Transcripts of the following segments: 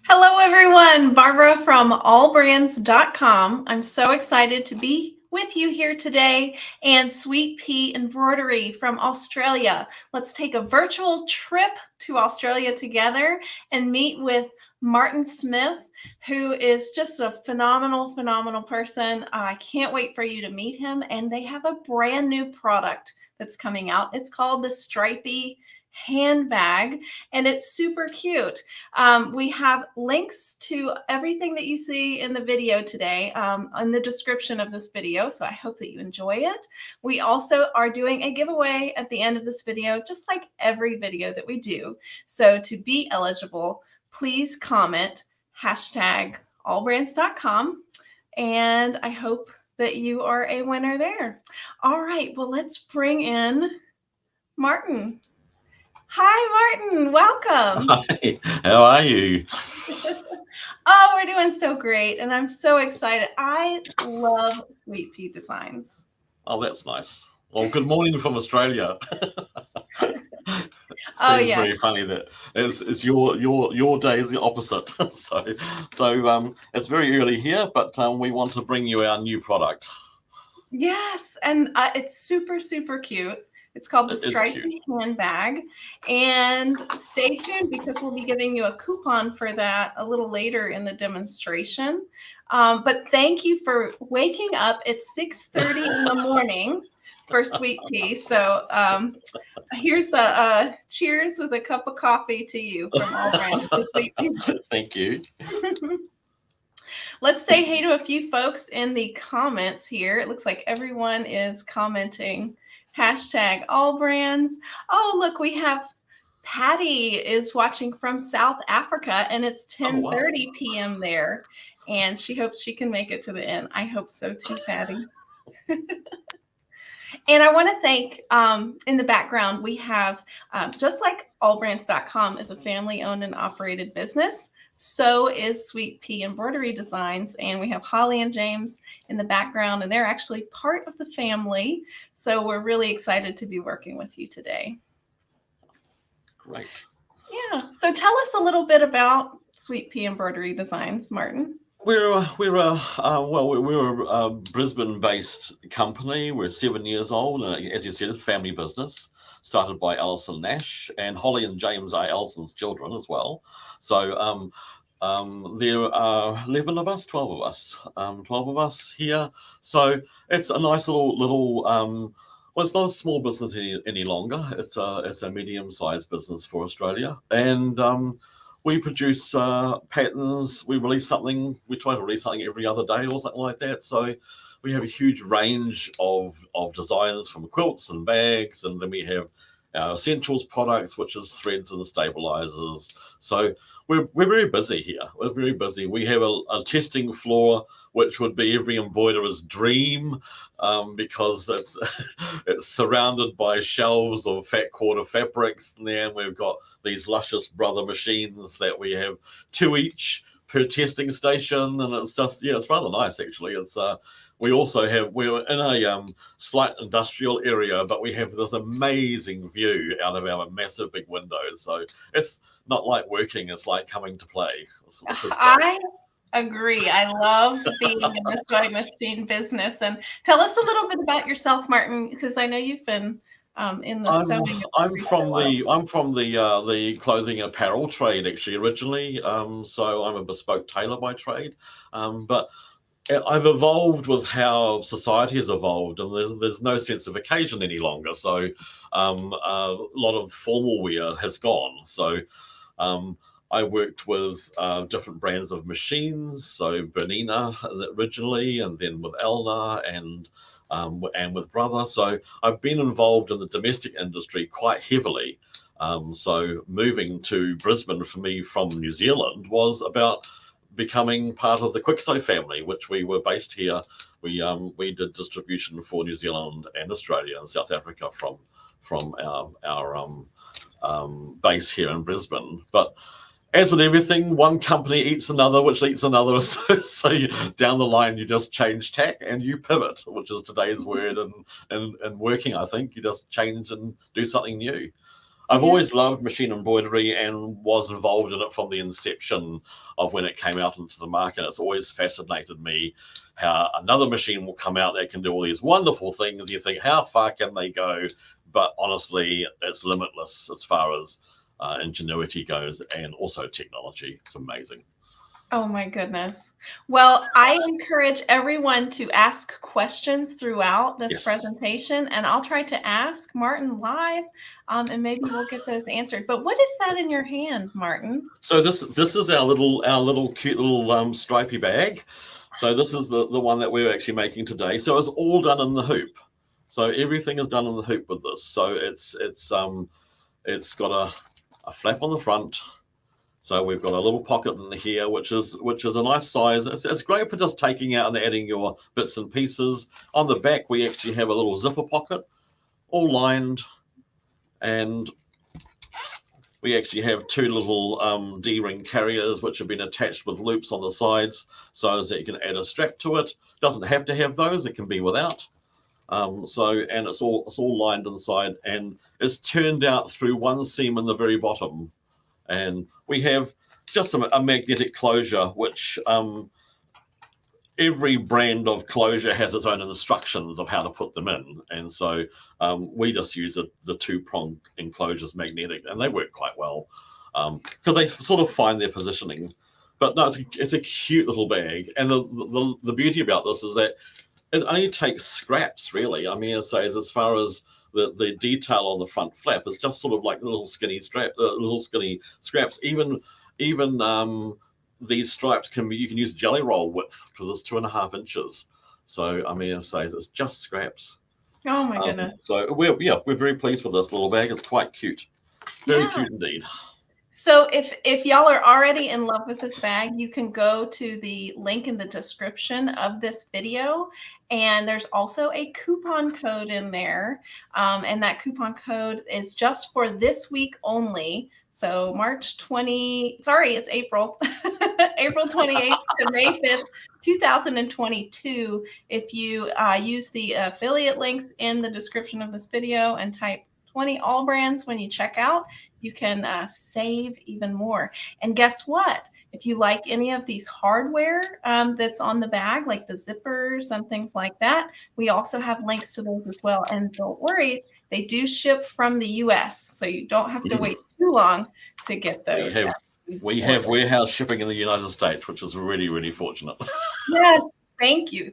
Hello, everyone. Barbara from AllBrands.com. I'm so excited to be with you here today, and Sweet Pea Embroidery from Australia. Let's take a virtual trip to Australia together and meet with Martin Smith, who is just a phenomenal person. I can't wait for you to meet him. And they have a brand new product that's coming out. It's called the Stripey handbag, and it's super cute. We have links to everything that you see in the video today in the description of this video, so I hope that you enjoy it. We also are doing a giveaway at the end of this video, just like every video that we do. So to be eligible, please comment #allbrands.com, and I hope that you are a winner there. All right, well, let's bring in Martin. Hi, Martin. Welcome. Hi, how are you? Oh, we're doing so great, and I'm so excited. I love Sweet Pea designs. Oh, that's nice. Well, good morning from Australia. Oh, Seems yeah. very funny that it's your day is the opposite. So it's very early here, but we want to bring you our new product. Yes, and it's super cute. It's called the It is cute. Stripey handbag. And stay tuned because we'll be giving you a coupon for that a little later in the demonstration. But thank you for waking up at 6:30 in the morning for Sweet Pea. So here's a cheers with a cup of coffee to you from All Brands to Sweet Pea. Thank you. Let's say hey to a few folks in the comments here. It looks like everyone is commenting. #AllBrands. Oh, look, we have Patty is watching from South Africa, and it's 10:30 p.m. there, and she hopes she can make it to the end. I hope so too, Patty. And I want to thank, in the background, we have, just like AllBrands.com is a family-owned and operated business, so is Sweet Pea Embroidery Designs, and we have Holly and James in the background, and they're actually part of the family, so we're really excited to be working with you today. Great. Yeah, so tell us a little bit about Sweet Pea Embroidery Designs, Martin. We're a Brisbane-based company. We're 7 years old, and as you said, it's a family business. Started by Alison Nash, and Holly and James are Alison's children as well. So there are 11 of us, 12 of us, 12 of us here. So it's a nice little. Well, it's not a small business any longer. It's a medium-sized business for Australia, and we produce patterns. We release something. We try to release something every other day or something like that. So we have a huge range of designs from quilts and bags, and then we have our essentials products, which is threads and stabilizers. So we're very busy here. We're very busy. We have a testing floor, which would be every embroiderer's dream, because it's surrounded by shelves of fat quarter fabrics, and then we've got these luscious brother machines that we have 2 each per testing station, and it's just it's rather nice actually. It's we're in a slight industrial area, but we have this amazing view out of our massive big windows. So it's not like working; it's like coming to play. I agree. I love being in the sewing machine business. And tell us a little bit about yourself, Martin, because I know you've been in the sewing. I'm from the clothing and apparel trade actually originally. So I'm a bespoke tailor by trade, but I've evolved with how society has evolved, and there's no sense of occasion any longer. So a lot of formal wear has gone. So I worked with different brands of machines. So Bernina originally, and then with Elna and with Brother. So I've been involved in the domestic industry quite heavily. So moving to Brisbane for me from New Zealand was about becoming part of the Quicksew family, which we were based here. We did distribution for New Zealand and Australia and South Africa from our base here in Brisbane. But as with everything, one company eats another, which eats another. So down the line, you just change tack and you pivot, which is today's word. And working, I think you just change and do something new. I've always loved machine embroidery and was involved in it from the inception of when it came out into the market. It's always fascinated me how another machine will come out that can do all these wonderful things. You think, how far can they go? But honestly, it's limitless as far as ingenuity goes, and also technology. It's amazing. Oh my goodness. Well, I encourage everyone to ask questions throughout this presentation, and I'll try to ask Martin live, and maybe we'll get those answered. But what is that in your hand, Martin? So this is our little cute little stripey bag. So this is the one that we're actually making today. So it's all done in the hoop. So everything is done in the hoop with this. So it's got a flap on the front. So we've got a little pocket in here, which is a nice size. It's great for just taking out and adding your bits and pieces. On the back, we actually have a little zipper pocket, all lined, and we actually have two little D-ring carriers, which have been attached with loops on the sides, so that you can add a strap to it. Doesn't have to have those; it can be without. And it's all lined inside, and it's turned out through one seam in the very bottom. And we have just a magnetic closure, which every brand of closure has its own instructions of how to put them in. And so we just use the two-pronged enclosures magnetic, and they work quite well because they sort of find their positioning. But no, it's a cute little bag. And the beauty about this is that it only takes scraps, really. I mean, as far as the detail on the front flap is just sort of like little skinny scraps. Even these stripes you can use jelly roll width because it's 2.5 inches. So I mean, it's just scraps. Oh my goodness! So we're very pleased with this little bag. It's quite cute, very cute indeed. So if y'all are already in love with this bag, you can go to the link in the description of this video, and there's also a coupon code in there, and that coupon code is just for this week only. So it's April, April 28th to May 5th, 2022. If you use the affiliate links in the description of this video and type 20 AllBrands when you check out, you can save even more. And guess what? If you like any of these hardware that's on the bag, like the zippers and things like that, we also have links to those as well. And don't worry, they do ship from the US, so you don't have to wait too long to get those. We have warehouse shipping in the United States, which is really, really fortunate. Yes. Thank you.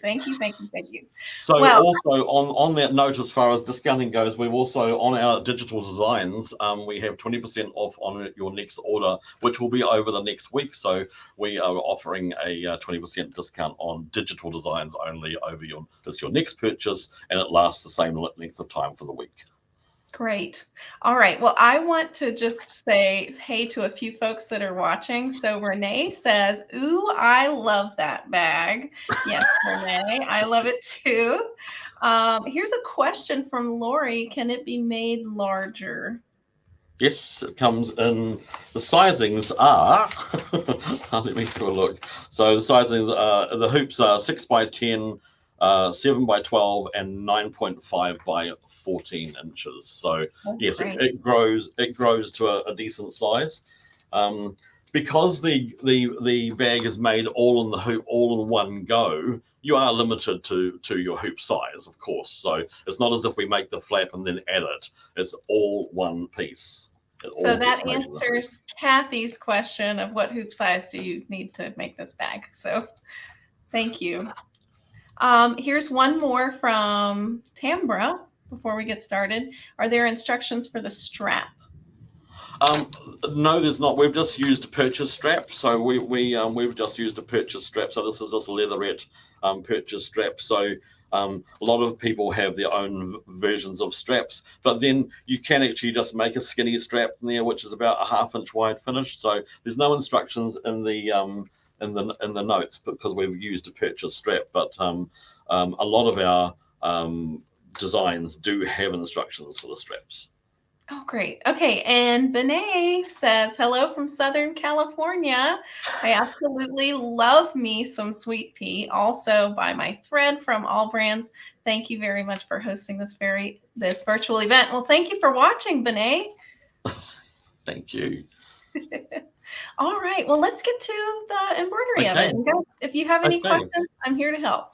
So also on that note, as far as discounting goes, we've also on our digital designs, we have 20% off on your next order, which will be over the next week. So we are offering a 20% discount on digital designs only over your next purchase, and it lasts the same length of time for the week. Great. All right. Well, I want to just say hey to a few folks that are watching. So Renee says, ooh, I love that bag. Yes, Renee, I love it too. Here's a question from Lori. Can it be made larger? Yes, it comes in. The sizings are, let me have a look. So the sizings are, the hoops are 6 by 10, 7 by 12, and 9.5 by 14 inches. So yes, it grows to a decent size. Because the bag is made all in the hoop, all in one go, you are limited to your hoop size, of course. So it's not as if we make the flap and then add it. It's all one piece. So that answers Kathy's question of what hoop size do you need to make this bag. So thank you. Here's one more from Tambra before we get started. Are there instructions for the strap? No, there's not. We've just used a purchase strap. So we've just used a purchase strap. So this is just a leatherette purchase strap. So a lot of people have their own versions of straps, but then you can actually just make a skinny strap in there, which is about a 1/2 inch wide finish. So there's no instructions in the notes because we've used a purchase strap. But a lot of our designs do have instructions for the straps. Oh, great. Okay. And Benet says, hello from Southern California. I absolutely love me some Sweet Pea, also by my thread from AllBrands. Thank you very much for hosting this virtual event. Well, thank you for watching, Benet. Thank you. All right. Well, let's get to the embroidery of Okay. it. And guys, if you have any Okay. questions, I'm here to help.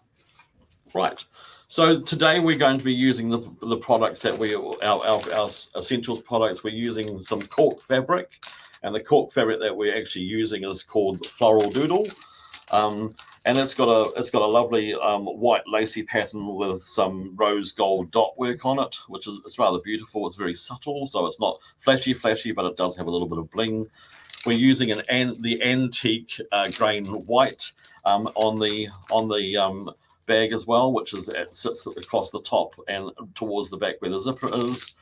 Right. So today we're going to be using the products that our essentials products. We're using some cork fabric, and the cork fabric that we're actually using is called Floral Doodle. And it's got a lovely white lacy pattern with some rose gold dot work on it, which is it's rather beautiful. It's very subtle, so it's not flashy, but it does have a little bit of bling. We're using the antique grain white on the bag as well, which sits across the top and towards the back where the zipper is.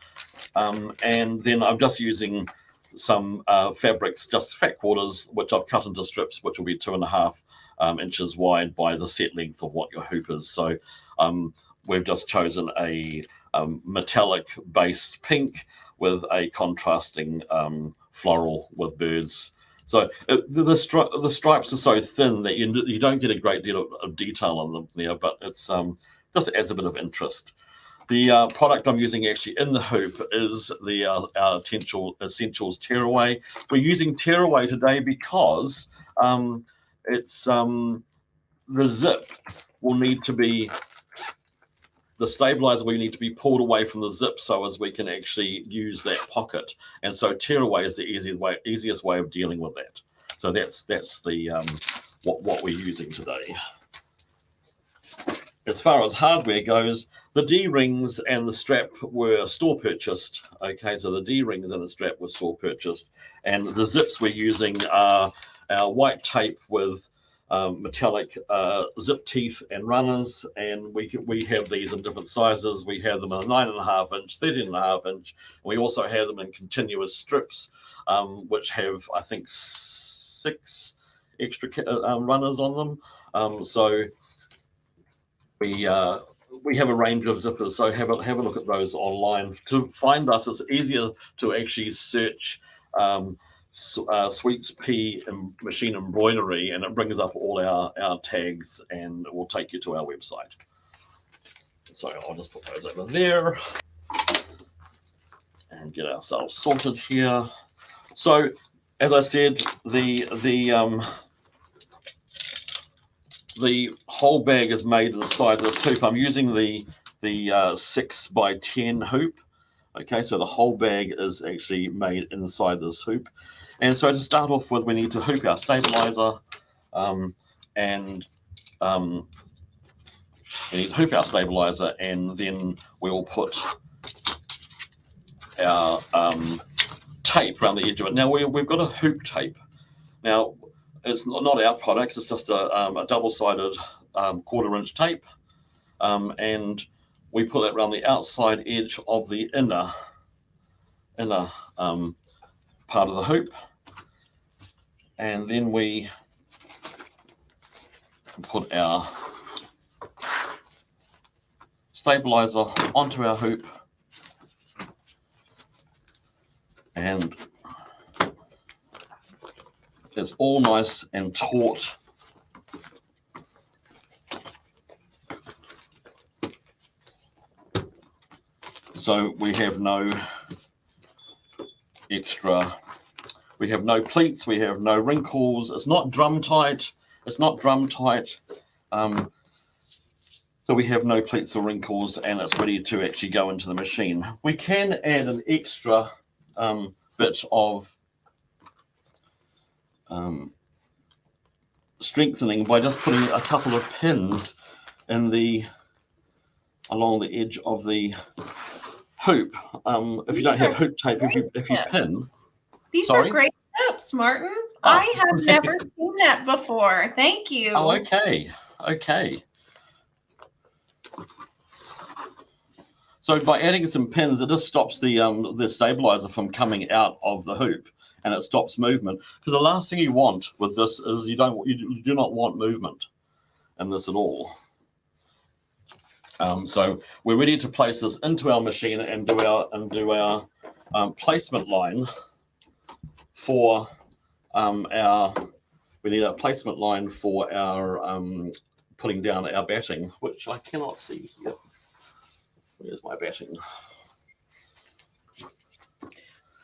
And then I'm just using some fabrics, just fat quarters, which I've cut into strips, which will be 2.5 inches wide by the set length of what your hoop is. So we've just chosen a metallic based pink with a contrasting floral with birds. So the stripes are so thin that you don't get a great deal of detail on them there, but it's just adds a bit of interest. The product I'm using actually in the hoop is the our Essentials Tearaway. We're using Tearaway today because it's the zip will need to be the stabilizer will need to be pulled away from the zip so as we can actually use that pocket. And so Tearaway is the easiest way of dealing with that. So that's the what we're using today. As far as hardware goes, the D-rings and the strap were store purchased. Okay, so the D-rings and the strap were store purchased, and the zips we're using are our white tape with metallic zip teeth and runners, and we have these in different sizes. We have them in a 9.5 inch, 13.5 inch. We also have them in continuous strips, which have I think 6 extra runners on them. So we have a range of zippers. So have a look at those online. To find us, it's easier to actually search Sweet Pea machine embroidery, and it brings up all our tags, and it will take you to our website. So I'll just put those over there and get ourselves sorted here. So as I said, the whole bag is made inside this hoop. I'm using the 6x10 hoop. Okay, so the whole bag is actually made inside this hoop. And so to start off with, we need to hoop our stabilizer, and we need to hoop our stabilizer, and then we'll put our tape around the edge of it. Now we've got a hoop tape. Now it's not our product; it's just a double-sided 1/4 inch tape, and we put that around the outside edge of the inner part of the hoop. And then we put our stabilizer onto our hoop, and it's all nice and taut. So we have no extra. We have no pleats, we have no wrinkles. It's not drum tight. So we have no pleats or wrinkles, and it's ready to actually go into the machine. We can add an extra bit of strengthening by just putting a couple of pins along the edge of the hoop. If you don't have hoop tape, if you pin. These are great tips, Martin. I have never seen that before. Thank you. Oh, okay. So by adding some pins, it just stops the stabilizer from coming out of the hoop, and it stops movement. Because the last thing you want with this is you do not want movement in this at all. So we're ready to place this into our machine and do our placement line for we need a placement line for our putting down our batting, which I cannot see here. Where's my batting?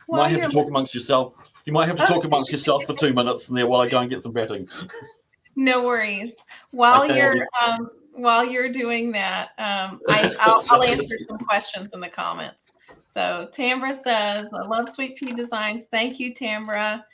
While Might have to you're talk amongst yourself. You might have to talk amongst yourself for 2 minutes and there while I go and get some batting. No worries. While Okay. you're doing that, I'll answer some questions in the comments. So Tambra says, I love Sweet Pea designs. Thank you, Tambra.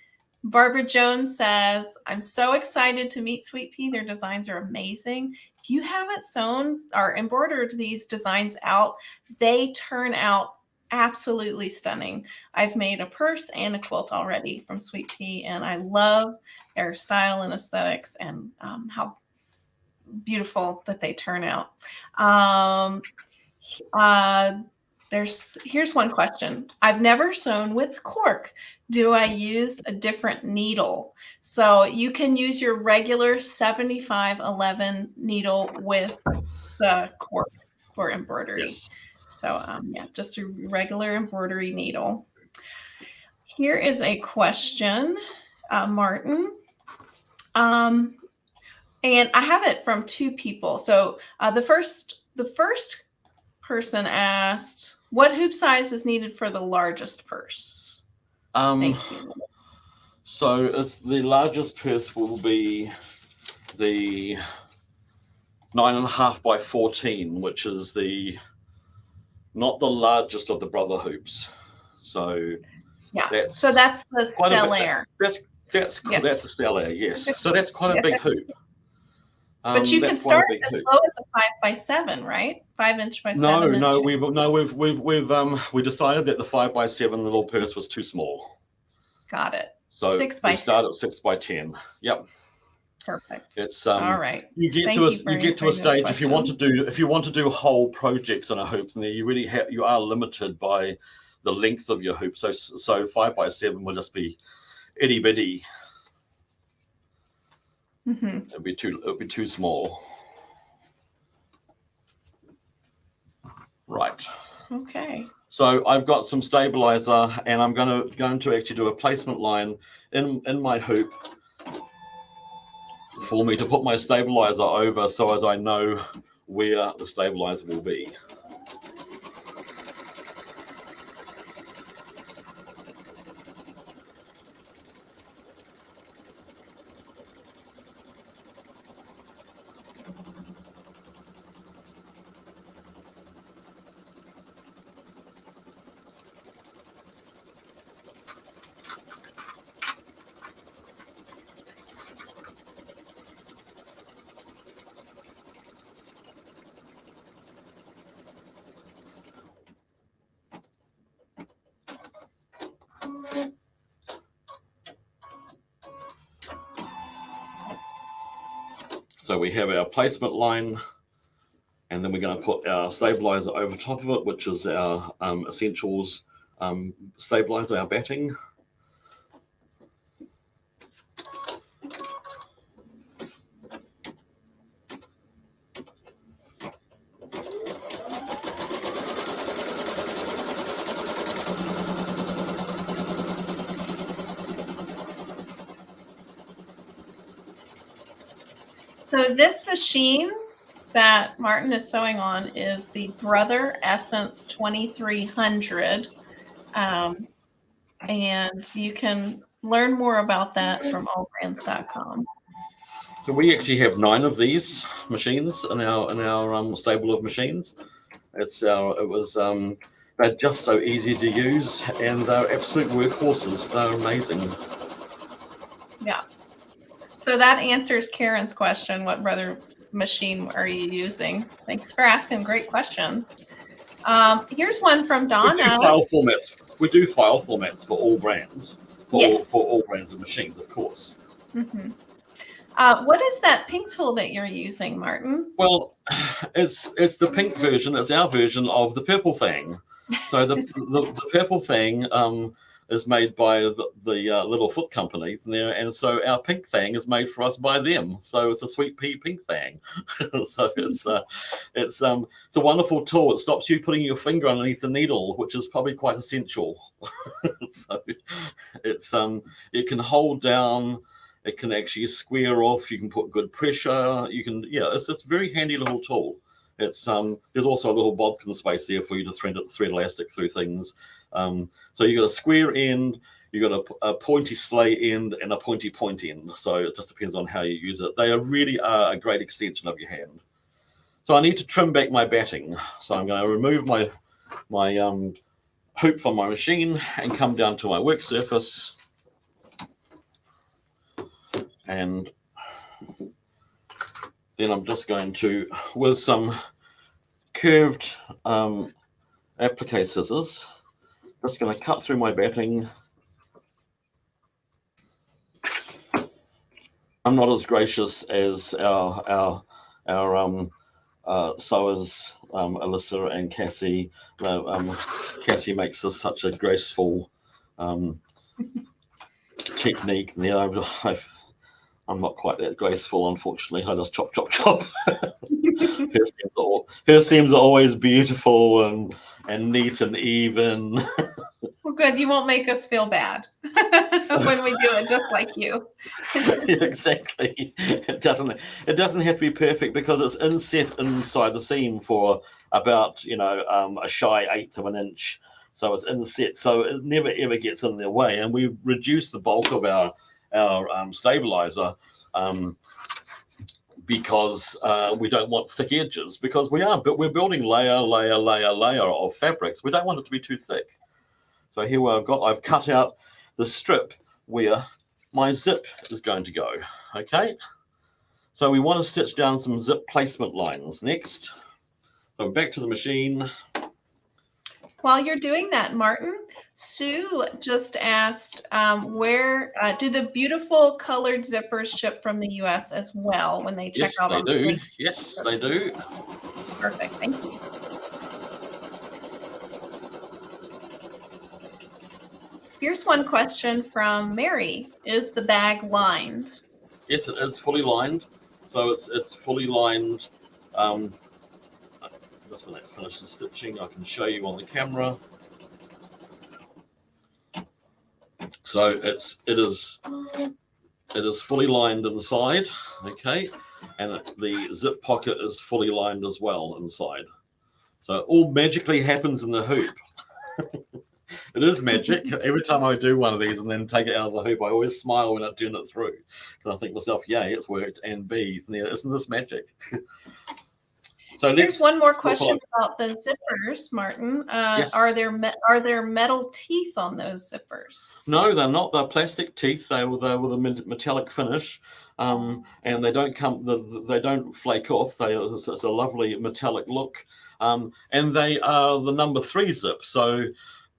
Barbara Jones says, I'm so excited to meet Sweet Pea. Their designs are amazing. If you haven't sewn or embroidered these designs out, they turn out absolutely stunning. I've made a purse and a quilt already from Sweet Pea, and I love their style and aesthetics and how beautiful that they turn out. Here's one question. I've never sewn with cork. Do I use a different needle? So you can use your regular 7511 needle with the cork for embroidery. Yes. So yeah, just a regular embroidery needle. Here is a question, Martin. And I have it from two people. So the first person asked, what hoop size is needed for the largest purse? Thank you. So it's the largest purse will be the 9.5 by 14, which is not the largest of the brother hoops. So yeah, that's the Stellaire. That's the Stellaire, yes. So that's quite a big hoop. But you can start as low as a 5 by 7, right? 5 inch by 7 inch. We decided that the 5 by 7 little purse was too small. Got it. So 6 by 10. We start at 6 by 10. Yep. Perfect. It's all right. You get to a stage if you want to do whole projects on a hoop, then you are limited by the length of your hoop. So 5 by 7 will just be itty bitty. Mm-hmm. It'd be too small. Right. Okay. So I've got some stabilizer, and I'm going to actually do a placement line in my hoop for me to put my stabilizer over, so as I know where the stabilizer will be. So we have our placement line, and then we're going to put our stabilizer over top of it, which is our essentials stabilizer, our batting. So this machine that Martin is sewing on is the Brother Essence 2300. And you can learn more about that from AllBrands.com. So we actually have 9 of these machines in our stable of machines. They're just so easy to use, and they're absolute workhorses. They're amazing. Yeah. So that answers Karen's question, what brother machine are you using? Thanks for asking great questions. Here's one from Donna. We do file formats for all brands, for all brands of machines, of course. Mm-hmm. What is that pink tool that you're using, Martin? Well, it's the pink version. It's our version of the purple thing. So the purple thing is made by the Little Foot Company there, and so our pink thing is made for us by them. So it's a Sweet Pea pink thing. So it's a wonderful tool. It stops you putting your finger underneath the needle, which is probably quite essential. So it can hold down. It can actually square off. You can put good pressure. It's a very handy little tool. It's there's also a little bodkin space there for you to thread elastic through things. So you got a square end, you got a pointy slay end, and a pointy point end. So it just depends on how you use it. They really are a great extension of your hand. So I need to trim back my batting. So I'm going to remove my hoop from my machine and come down to my work surface, and then I'm just going to, with some curved applique scissors, just going to cut through my batting. I'm not as gracious as our sewers, Alyssa and Cassie. Cassie makes this such a graceful technique. I'm not quite that graceful, unfortunately. I just chop, chop, chop. Her seams are always beautiful and neat and even. Well, good. You won't make us feel bad when we do it just like you. Exactly. It doesn't have to be perfect because it's inset inside the seam for about a shy 1/8 of an inch. So it's inset, so it never ever gets in their way, and we reduce the bulk of our stabilizer because we don't want thick edges, because we're building layer of fabrics. We don't want it to be too thick. So here I've cut out the strip where my zip is going to go. Okay, so we want to stitch down some zip placement lines next. So back to the machine. While you're doing that, Martin, Sue just asked, where do the beautiful colored zippers ship from the U.S. as well when they check out on the link? Yes, they do. Perfect. Thank you. Here's one question from Mary. Is the bag lined? Yes, it is fully lined. So it's fully lined. Just when I finish the stitching, I can show you on the camera. So it is fully lined inside, okay, and the zip pocket is fully lined as well inside. So it all magically happens in the hoop. It is magic. Every time I do one of these and then take it out of the hoop, I always smile when I turn it through. And I think to myself, yay, it's worked, and B, isn't this magic? So here's one more question about the zippers, Martin. Yes. Are there metal teeth on those zippers? No, they're not. They're plastic teeth. They're with a metallic finish, and they don't flake off. It's a lovely metallic look, and they are the number 3 zip. So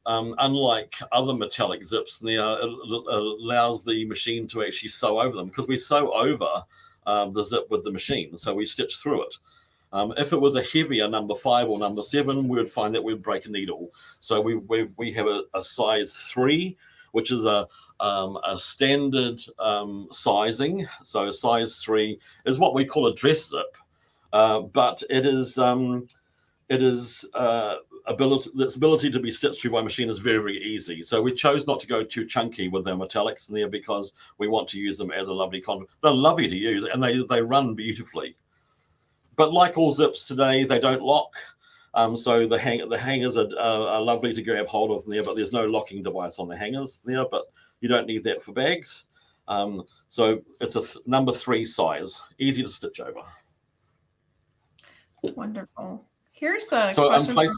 unlike other metallic zips, it allows the machine to actually sew over them, because we sew over the zip with the machine, so we stitch through it. If it was a heavier number 5 or number 7, we would find that we'd break a needle. So we have a size 3, which is a standard sizing. So size 3 is what we call a dress zip, but its ability to be stitched through by machine is very, very easy. So we chose not to go too chunky with their metallics in there, because we want to use them as a lovely they're lovely to use, and they run beautifully. But like all zips today, they don't lock. So the hangers are lovely to grab hold of there, but there's no locking device on the hangers there, but you don't need that for bags. So it's a number 3 size, easy to stitch over. Wonderful. Here's a question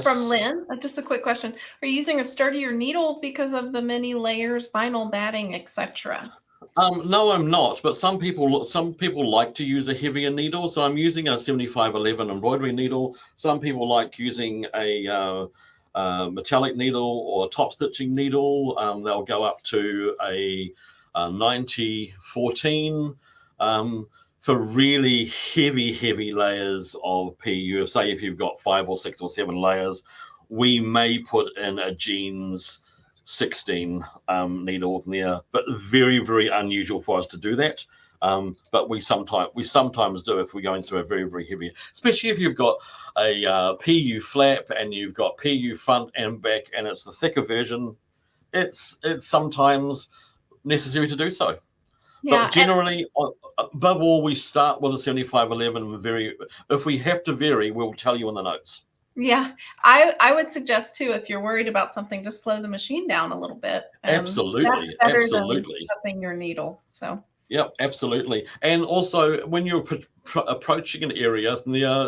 from Lynn. Just a quick question. Are you using a sturdier needle because of the many layers, vinyl batting, etc.? No, I'm not, but some people like to use a heavier needle, so I'm using a 7511 embroidery needle. Some people like using a metallic needle or a top stitching needle. They'll go up to a 9014 for really heavy layers of PU. Say if you've got 5 or 6 or 7 layers, we may put in a jeans 16 needle there, but very, very unusual for us to do that. But we sometimes do if we're going through a very, very heavy, especially if you've got a PU flap and you've got PU front and back, and it's the thicker version. It's sometimes necessary to do so. Yeah, but generally, above all, we start with a 7511. If we have to vary, we'll tell you in the notes. Yeah, I would suggest too, if you're worried about something, just slow the machine down a little bit. That's Absolutely, better than absolutely. stuffing your needle. So Yep, absolutely. And also, when you're approaching an area,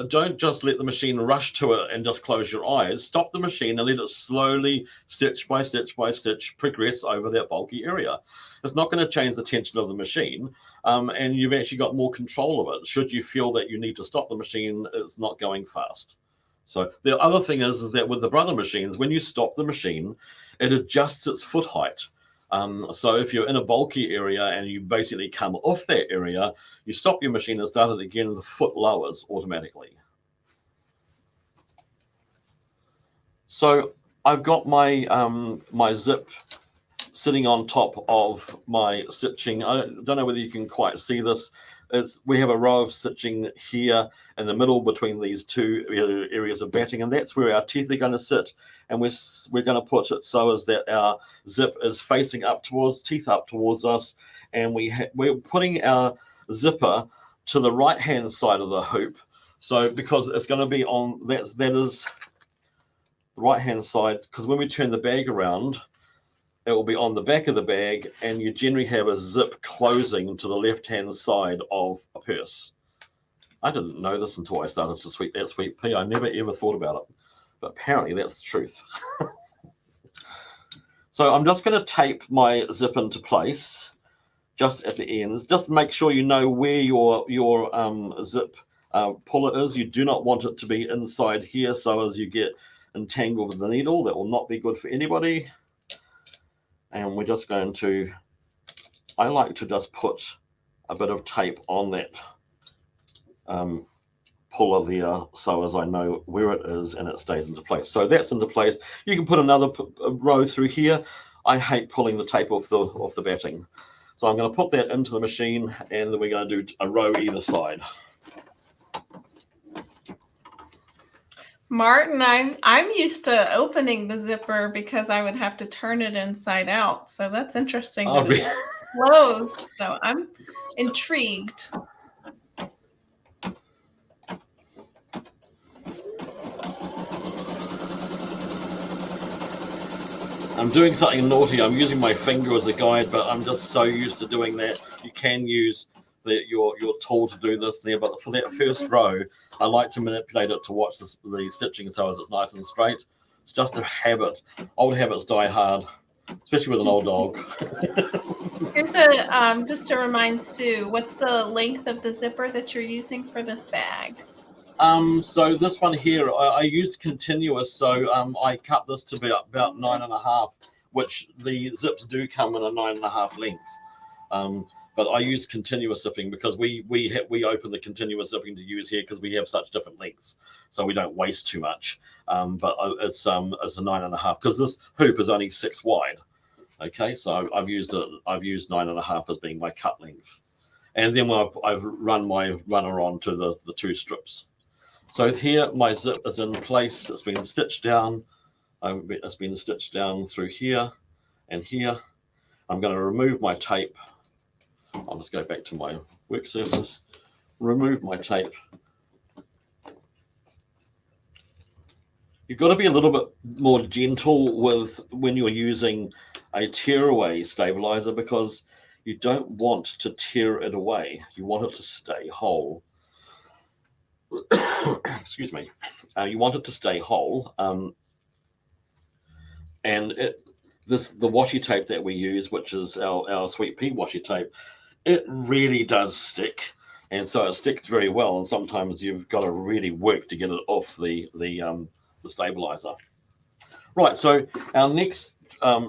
don't just let the machine rush to it and just close your eyes. Stop the machine and let it slowly, stitch by stitch by stitch, progress over that bulky area. It's not going to change the tension of the machine, and you've actually got more control of it. Should you feel that you need to stop the machine, it's not going fast. So the other thing is that with the brother machines, when you stop the machine, it adjusts its foot height. So if you're in a bulky area and you basically come off that area, you stop your machine and start it again, the foot lowers automatically. So I've got my my zip sitting on top of my stitching. I don't know whether you can quite see this. We have a row of stitching here in the middle between these two areas of batting, and that's where our teeth are going to sit. And we're going to put it so as that our zip is facing up towards, teeth up towards us, and we're putting our zipper to the right hand side of the hoop. So because it's going to be on that is the right hand side, because when we turn the bag around, it will be on the back of the bag, and you generally have a zip closing to the left-hand side of a purse. I didn't know this until I started to sweep that Sweet Pea. I never ever thought about it, but apparently that's the truth. So I'm just going to tape my zip into place just at the ends. Just make sure you know where your zip puller is. You do not want it to be inside here, so as you get entangled with the needle. That will not be good for anybody. And we're just going to, I like to just put a bit of tape on that puller there, so as I know where it is and it stays into place. So that's into place. You can put another row through here. I hate pulling the tape off the batting. So I'm going to put that into the machine, and then we're going to do a row either side. Martin, I'm used to opening the zipper because I would have to turn it inside out. So that's interesting that it's closed. So I'm intrigued. I'm doing something naughty. I'm using my finger as a guide, but I'm just so used to doing that. You can use your tool to do this there, but for that first row, I like to manipulate it to watch the stitching so as it's nice and straight. It's just a habit. Old habits die hard, especially with an old dog. Here's a just to remind Sue, what's the length of the zipper that you're using for this bag? So this one here, I use continuous, so I cut this to be about 9.5, which the zips do come in a 9.5 length. But I use continuous zipping because we open the continuous zipping to use here because we have such different lengths, so we don't waste too much. But it's a 9.5 because this hoop is only 6 wide. Okay, so I've used 9.5 as being my cut length, and then I've run my runner on to the 2 strips. So here my zip is in place. It's been stitched down. It's been stitched down through here and here. I'm going to remove my tape. I'll just go back to my work surface. Remove my tape. You've got to be a little bit more gentle when you're using a tearaway stabilizer because you don't want to tear it away. You want it to stay whole. Excuse me. You want it to stay whole, and the washi tape that we use, which is our Sweet Pea washi tape, it really does stick, and so it sticks very well. And sometimes you've got to really work to get it off the stabilizer. Right. So our next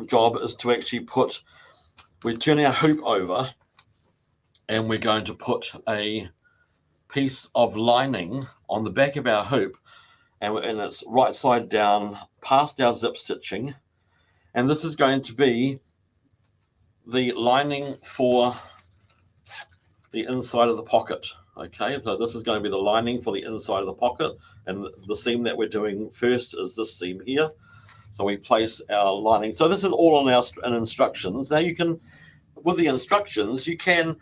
job is to actually we turn our hoop over, and we're going to put a piece of lining on the back of our hoop, and it's right side down past our zip stitching, and this is going to be the lining for the inside of the pocket. Okay, so this is going to be the lining for the inside of the pocket, and the seam that we're doing first is this seam here. So we place our lining. So this is all on our instructions. Now you can, with the instructions, you can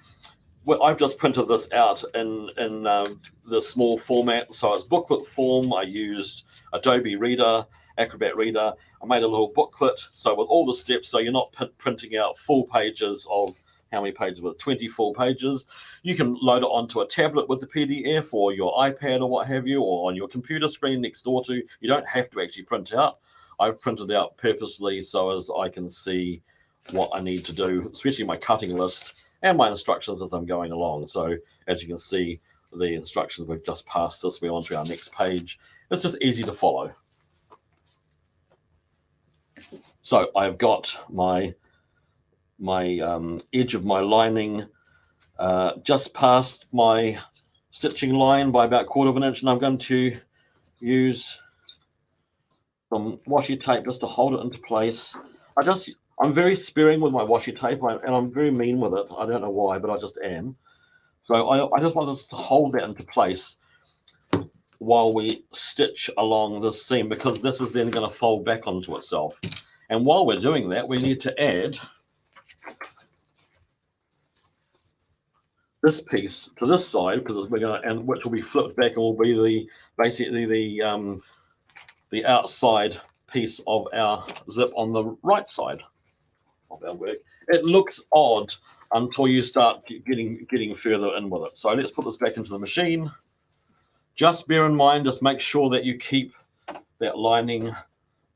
well, I've just printed this out in the small format, so it's booklet form. I used Adobe Reader, Acrobat Reader. I made a little booklet, so with all the steps, so you're not printing out full pages of how many pages, with 20 full pages. You can load it onto a tablet with the PDF or your iPad or what have you, or on your computer screen next door to. You don't have to actually print out. I've printed out purposely so as I can see what I need to do, especially my cutting list and my instructions as I'm going along. So as you can see, the instructions, we've just passed this, we're on to our next page. It's just easy to follow. So I've got my edge of my lining just past my stitching line by about 1/4 of an inch, and I'm going to use some washi tape just to hold it into place. I'm very sparing with my washi tape, and I'm very mean with it. I don't know why, but I just am. So I just want us to hold that into place while we stitch along this seam, because this is then going to fold back onto itself. And while we're doing that, we need to add this piece to this side, because we're going to, and which will be flipped back and will be basically the outside piece of our zip on the right side of our work. It looks odd until you start getting further in with it. So let's put this back into the machine. Just bear in mind, just make sure that you keep that lining.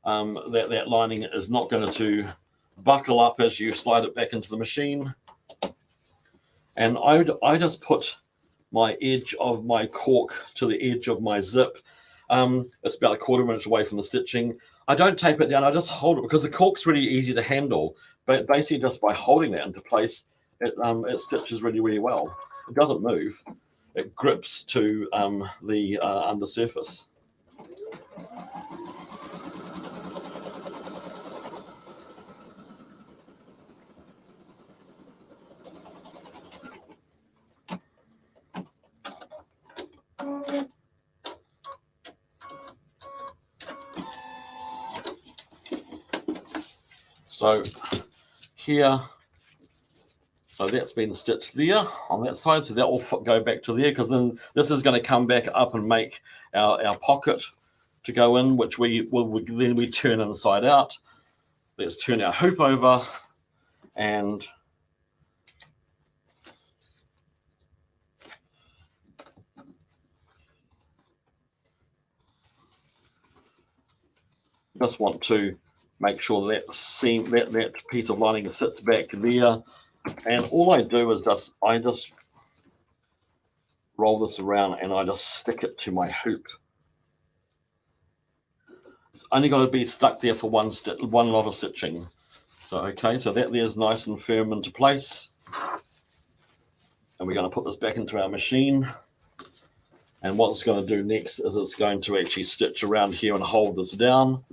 That lining is not going to buckle up as you slide it back into the machine. And I just put my edge of my cork to the edge of my zip. It's about 1/4 of an inch away from the stitching. I don't tape it down, I just hold it, because the cork's really easy to handle. But basically just by holding that into place, it stitches really, really well. It doesn't move. It grips to the undersurface. So here, so that's been stitched there on that side, so that will go back to there, because then this is going to come back up and make our pocket to go in, which then we turn inside out. Let's turn our hoop over and just want to make sure that seam, that piece of lining sits back there. And all I do is I just roll this around and I just stick it to my hoop. It's only got to be stuck there for one lot of stitching. So okay, so that there's nice and firm into place. And we're going to put this back into our machine. And what it's going to do next is it's going to actually stitch around here and hold this down.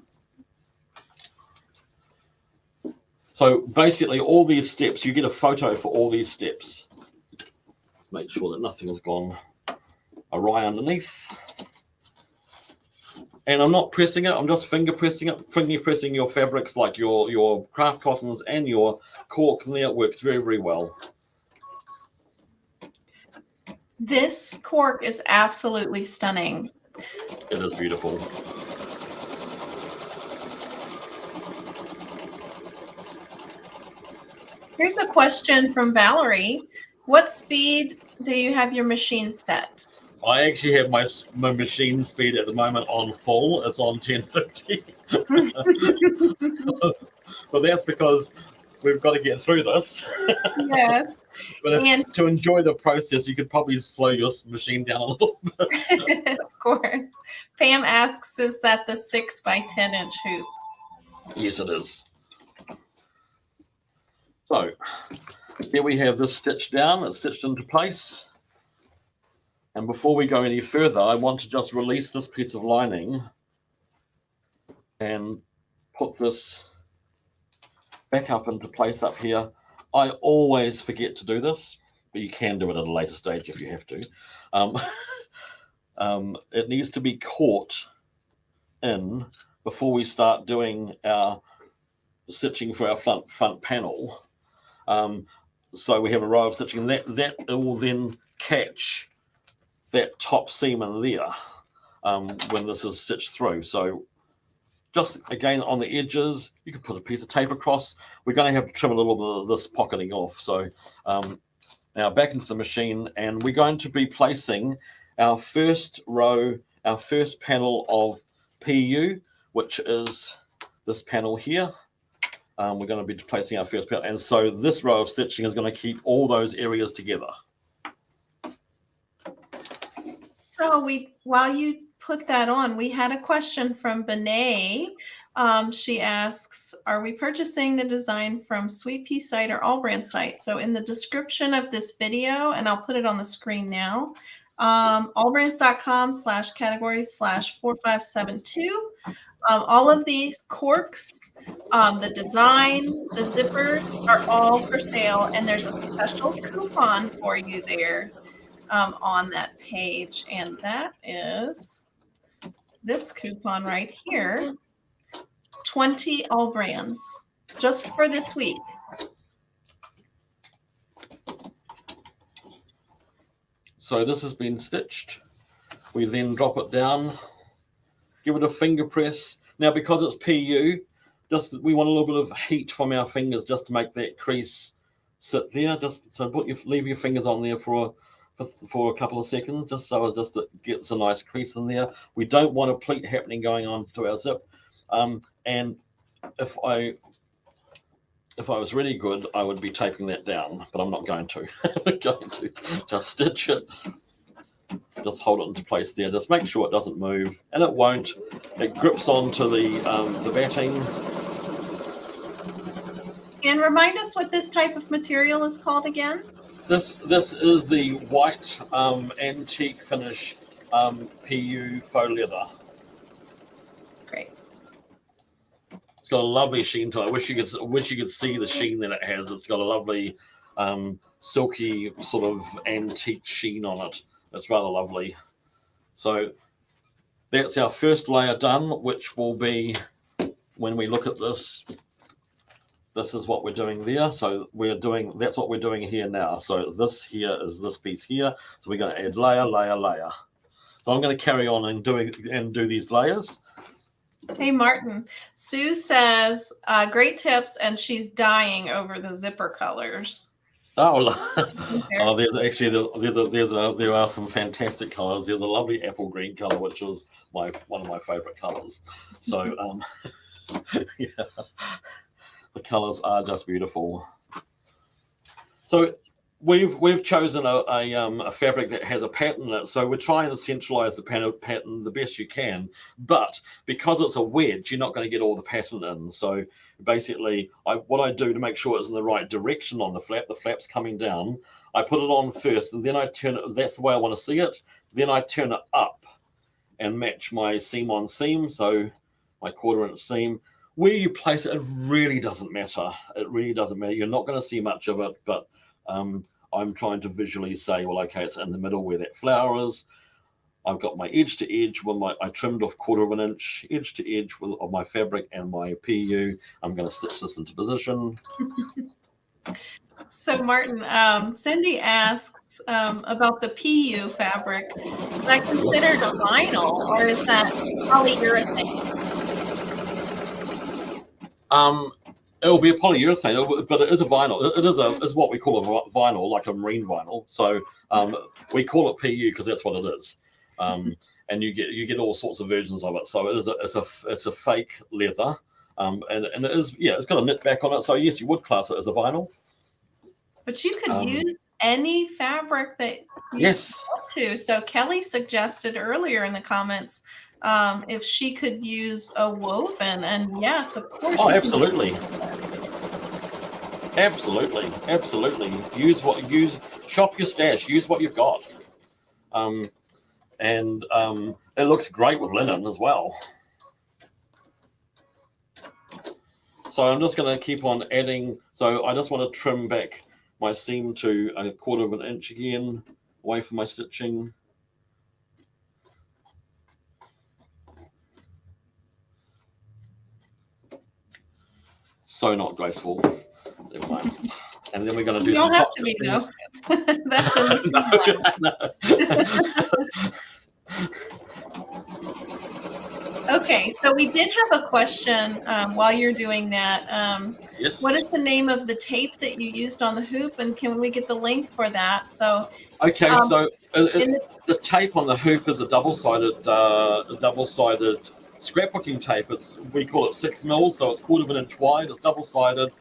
So basically all these steps, you get a photo for all these steps. Make sure that nothing has gone awry underneath. And I'm not pressing it, I'm just finger pressing it, finger pressing your fabrics like your craft cottons and your cork, and there it works very, very well. This cork is absolutely stunning. It is beautiful. Here's a question from Valerie. What speed do you have your machine set? I actually have my machine speed at the moment on full. It's on 1050. But that's because we've got to get through this. Yes. But to enjoy the process, you could probably slow your machine down a little bit. Of course. Pam asks, is that the 6 by 10 inch hoop? Yes, it is. So here we have this stitched down, it's stitched into place. And before we go any further, I want to just release this piece of lining and put this back up into place up here. I always forget to do this, but you can do it at a later stage if you have to. It needs to be caught in before we start doing our stitching for our front panel. so we have a row of stitching, and that will then catch that top seam in there when this is stitched through. So just again on the edges, you can put a piece of tape across. We're going to have to trim a little bit of this pocketing off. So now back into the machine, and we're going to be placing our first row, our first panel of PU, which is this panel here. We're going to be placing our first panel, and so this row of stitching is going to keep all those areas together. So while you put that on, we had a question from Benet. She asks, are we purchasing the design from Sweet Pea site or AllBrands site? So in the description of this video, and I'll put it on the screen now, allbrands.com/categories/4572. All of these corks, the design, the zippers are all for sale, and there's a special coupon for you there on that page, and that is this coupon right here, 20 AllBrands, just for this week. So this has been stitched. We then drop it down, give it a finger press. Now, because it's PU, we want a little bit of heat from our fingers just to make that crease sit there. So leave your fingers on there for a couple of seconds, just so as just it gets a nice crease in there. We don't want a pleat happening going on through our zip. And if I was really good, I would be taping that down, but I'm not going to. I'm going to just stitch it. Just hold it into place there. Just make sure it doesn't move, and it won't. It grips onto the batting. And remind us what this type of material is called again. This is the white antique finish PU faux leather. Great. It's got a lovely sheen to it. I wish you could see the sheen that it has. It's got a lovely silky sort of antique sheen on it. It's rather lovely. So that's our first layer done, which will be, when we look at this, this is what we're doing there. So that's what we're doing here now. So this here is this piece here. So we're going to add layer, layer, layer. So I'm going to carry on and do these layers. Hey, Martin. Sue says, great tips, and she's dying over the zipper colors. Oh, there are some fantastic colors. There's a lovely apple green color, which is one of my favorite colors. So yeah, the colors are just beautiful. So we've chosen a fabric that has a pattern in it. So we're trying to centralize the pattern the best you can, but because it's a wedge, you're not going to get all the pattern in. So basically, what I do to make sure it's in the right direction on the flap's coming down, I put it on first, and then I turn it. That's the way I want to see it. Then I turn it up and match my seam on seam, so my 1/4 inch seam. Where you place it, it really doesn't matter. It really doesn't matter. You're not going to see much of it, but I'm trying to visually say, well, okay, it's in the middle where that flower is. I've got my edge to edge I trimmed off 1/4 inch edge to edge of my fabric and my PU. I'm going to stitch this into position. So Martin, Cindy asks about the PU fabric. Is that considered a vinyl, or is that polyurethane? It'll be a polyurethane, but it is a vinyl. It is what we call a vinyl, like a marine vinyl. So we call it PU because that's what it is. And you get all sorts of versions of it. So it's a fake leather, and it is, yeah, it's got a knit back on it. So yes, you would class it as a vinyl. But you could use any fabric that you want to. So Kelly suggested earlier in the comments if she could use a woven, and yes, of course. Oh, absolutely. Absolutely. Shop your stash. Use what you've got. And it looks great with linen as well. So I'm just going to keep on adding. So I just want to trim back my seam to a 1/4 inch again, away from my stitching. So not graceful. Never mind. And then we're going to You do some don't have top to be, stitching. though. That's in the Okay, so we did have a question while you're doing that. Yes. What is the name of the tape that you used on the hoop, and can we get the link for that? So, Okay, so in the tape on the hoop is a double-sided scrapbooking tape. We call it 6 mils, so it's 1/4 of an inch wide. It's double-sided.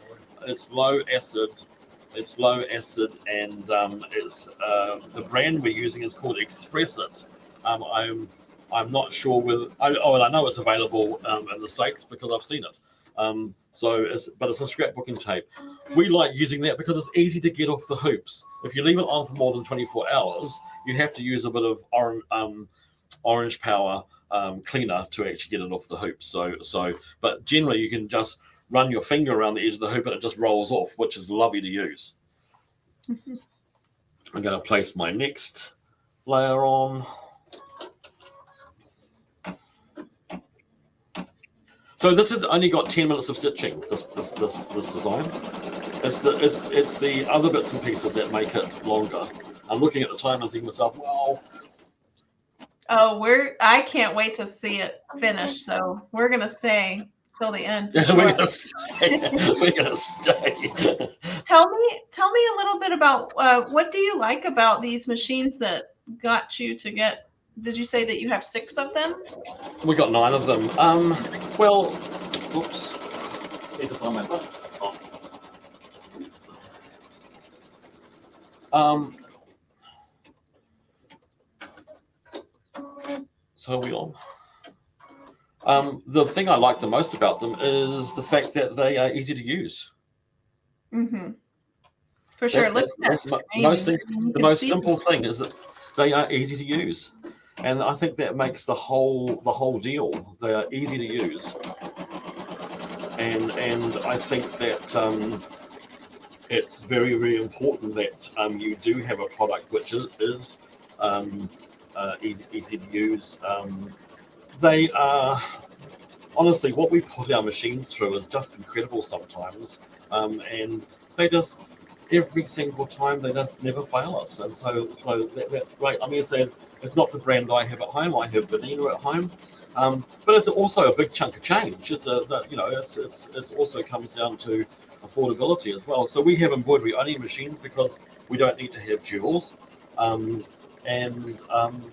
It's low acid. And it's the brand we're using is called Express It. I'm not sure whether I know it's available in the States because I've seen it. But it's a scrapbooking tape. We like using that because it's easy to get off the hoops. If you leave it on for more than 24 hours, you have to use a bit of orange power cleaner to actually get it off the hoops. But generally you can just run your finger around the edge of the hoop and it just rolls off, which is lovely to use. I'm going to place my next layer on. So this has only got 10 minutes of stitching. This design. It's the other bits and pieces that make it longer. I'm looking at the time and thinking to myself, well. Oh, I can't wait to see it finish. So we're gonna stay till the end. Yeah, sure. We're gonna stay. Tell me a little bit about what do you like about these machines that got you to get. Did you say that you have 6 of them? We got 9 of them. Well, oops. Need to find my book. So are we on? The thing I like the most about them is the fact that they are easy to use. Mm-hmm. For sure, it looks nice. The most simple thing is that they are easy to use, and I think that makes the whole deal. They are easy to use, and I think that it's very, very important that you do have a product which is easy to use. They are honestly, what we put our machines through is just incredible sometimes, and they just every single time they just never fail us, and so that's great. I mean, it's not the brand I have at home. I have Vanilla at home, but it's also a big chunk of change. It's also comes down to affordability as well. So we have embroidery only machines because we don't need to have jewels, and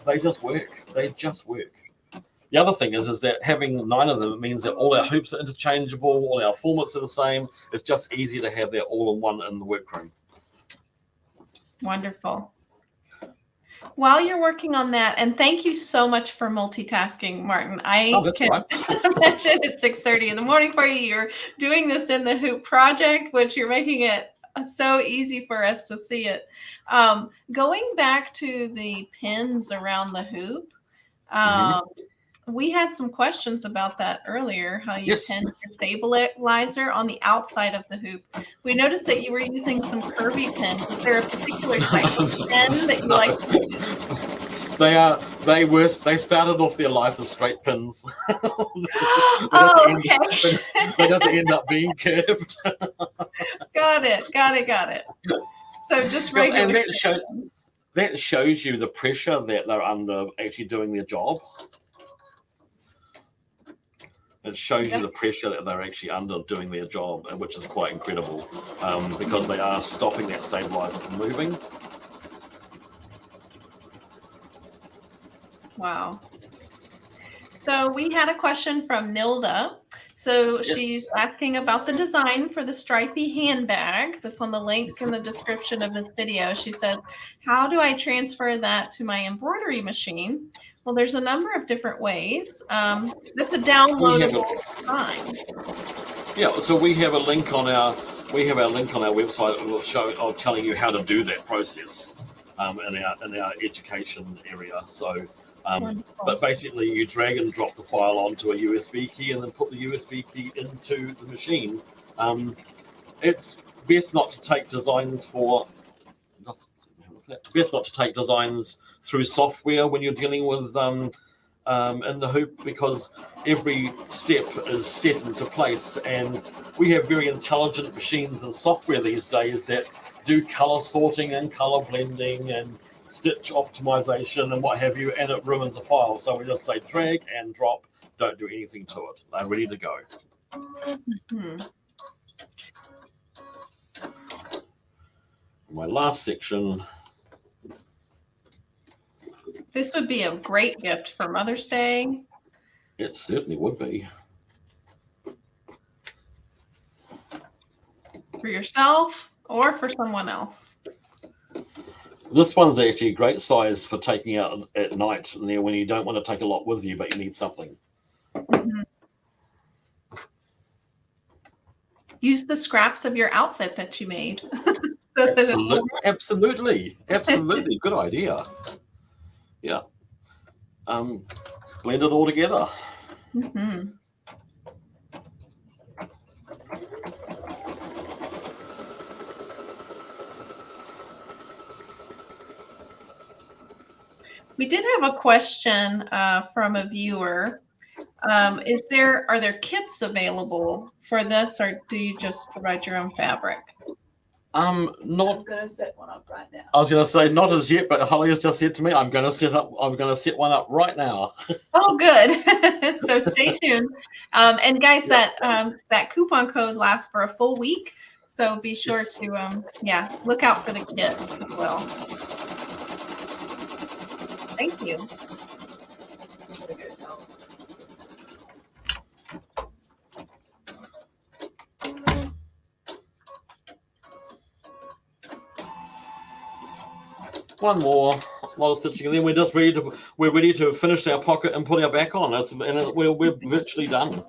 they just work. They just work. The other thing is that having 9 of them means that all our hoops are interchangeable, all our formats are the same. It's just easy to have that all in one in the workroom. Wonderful. While you're working on that, and thank you so much for multitasking, Martin. I can imagine at 6:30 in the morning for you. You're doing this in the hoop project, which you're making it so easy for us to see it. Going back to the pins around the hoop, we had some questions about that earlier, how you pin your stabilizer on the outside of the hoop. We noticed that you were using some curvy pins. Is there a particular type of pin that you like to use? They started off their life as straight pins. They doesn't end up being curved. Got it. So just regular. And that shows you the pressure that they're under actually doing their job. It shows you the pressure that they're actually under doing their job, which is quite incredible, because they are stopping that stabilizer from moving. Wow. So we had a question from Nilda. So she's asking about the design for the Stripey handbag that's on the link in the description of this video. She says, how do I transfer that to my embroidery machine? Well, there's a number of different ways. That's a downloadable design. Yeah, so we have a link on our website of telling you how to do that process in our education area. So but basically you drag and drop the file onto a USB key and then put the USB key into the machine. It's best not to take designs through software when you're dealing with in the hoop, because every step is set into place, and we have very intelligent machines and software these days that do color sorting and color blending and stitch optimization and what have you, and it ruins a file. So we just say drag and drop, don't do anything to it. They're ready to go. My last section. This would be a great gift for Mother's Day. It certainly would be. For yourself or for someone else. This one's actually a great size for taking out at night and there when you don't want to take a lot with you, but you need something. Use the scraps of your outfit that you made. Absolutely. Good idea. Yeah. Blend it all together. We did have a question from a viewer. Are there kits available for this, or do you just provide your own fabric? Not. I'm going to set one up right now. I was going to say not as yet, but Holly has just said to me, I'm going to set one up right now. Oh, good. So stay tuned. And guys, that coupon code lasts for a full week, so be sure to look out for the kit as well. Thank you. One more lot of stitching, and then we're ready to finish our pocket and put our back on. We're virtually done.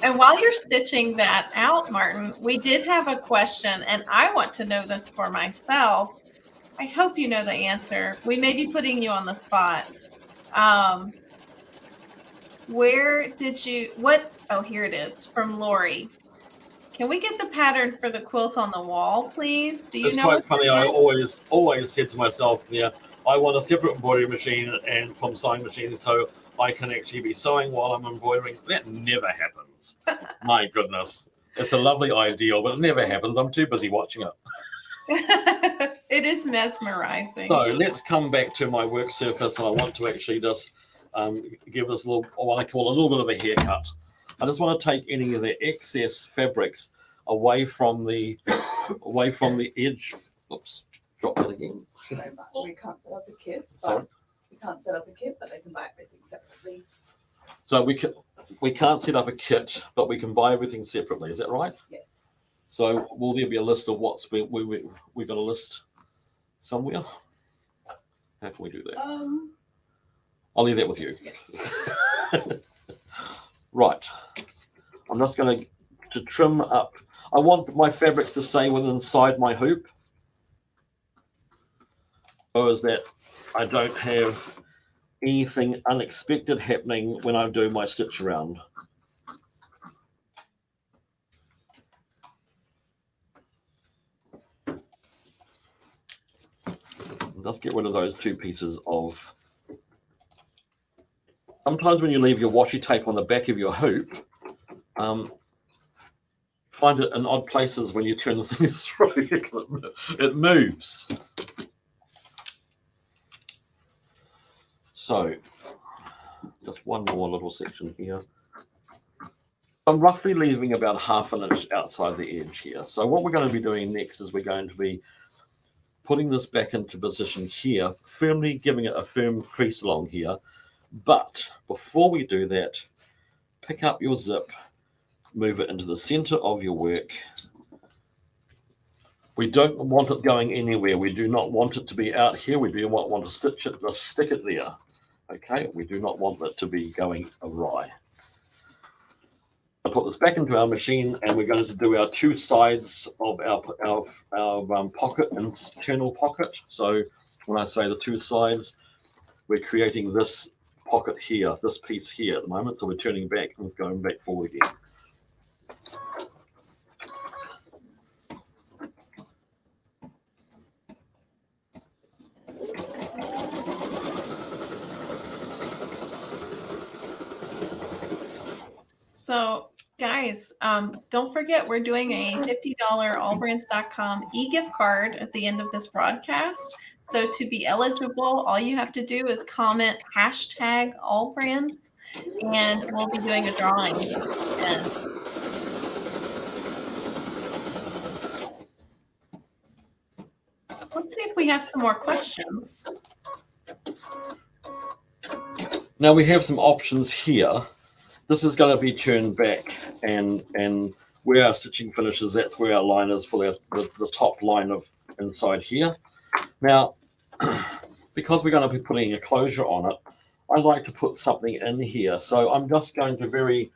And while you're stitching that out, Martin, we did have a question, and I want to know this for myself. I hope you know the answer. We may be putting you on the spot. Oh, here it is from Lori. Can we get the pattern for the quilt on the wall, please? Do you it's know? Quite funny. I always said to myself, I want a separate embroidery machine and from sewing machine, so I can actually be sewing while I'm embroidering. That never happens. My goodness. It's a lovely ideal, but it never happens. I'm too busy watching it. It is mesmerizing. So let's come back to my work surface, and I want to actually just give this what I call a little bit of a haircut. I just want to take any of the excess fabrics away from the edge. Oops, drop that again. We can't set up a kit. Sorry? We can't set up a kit, but they can buy everything separately. So we can't set up a kit, but we can buy everything separately. Is that right? Yes. So will there be a list of what's we've got a list somewhere? How can we do that? I'll leave that with you. Yes. Right. I'm just going to trim up. I want my fabrics to stay inside my hoop, so as that I don't have anything unexpected happening when I do my stitch around. Just get rid of those two pieces of. Sometimes when you leave your washi tape on the back of your hoop, find it in odd places when you turn the thing through. It moves. So, just one more little section here. I'm roughly leaving about ½ an inch outside the edge here. So what we're going to be doing next is we're going to be putting this back into position here, firmly giving it a firm crease along here. But before we do that, pick up your zip, move it into the center of your work. We don't want it going anywhere. We do not want it to be out here. We do not want to stitch it, just stick it there. Okay, we do not want it to be going awry. I'll put this back into our machine, and we're going to do our two sides of our pocket, internal pocket. So when I say the two sides, we're creating this pocket here, this piece here at the moment. So we're turning back and going back forward again. So guys, don't forget we're doing a $50 allbrands.com e-gift card at the end of this broadcast. So to be eligible, all you have to do is comment hashtag AllBrands, and we'll be doing a drawing then. Let's see if we have some more questions. Now we have some options here. This is going to be turned back, and where our stitching finishes, that's where our line is for the top line of inside here. Now, because we're going to be putting a closure on it, I like to put something in here. So I'm just going to very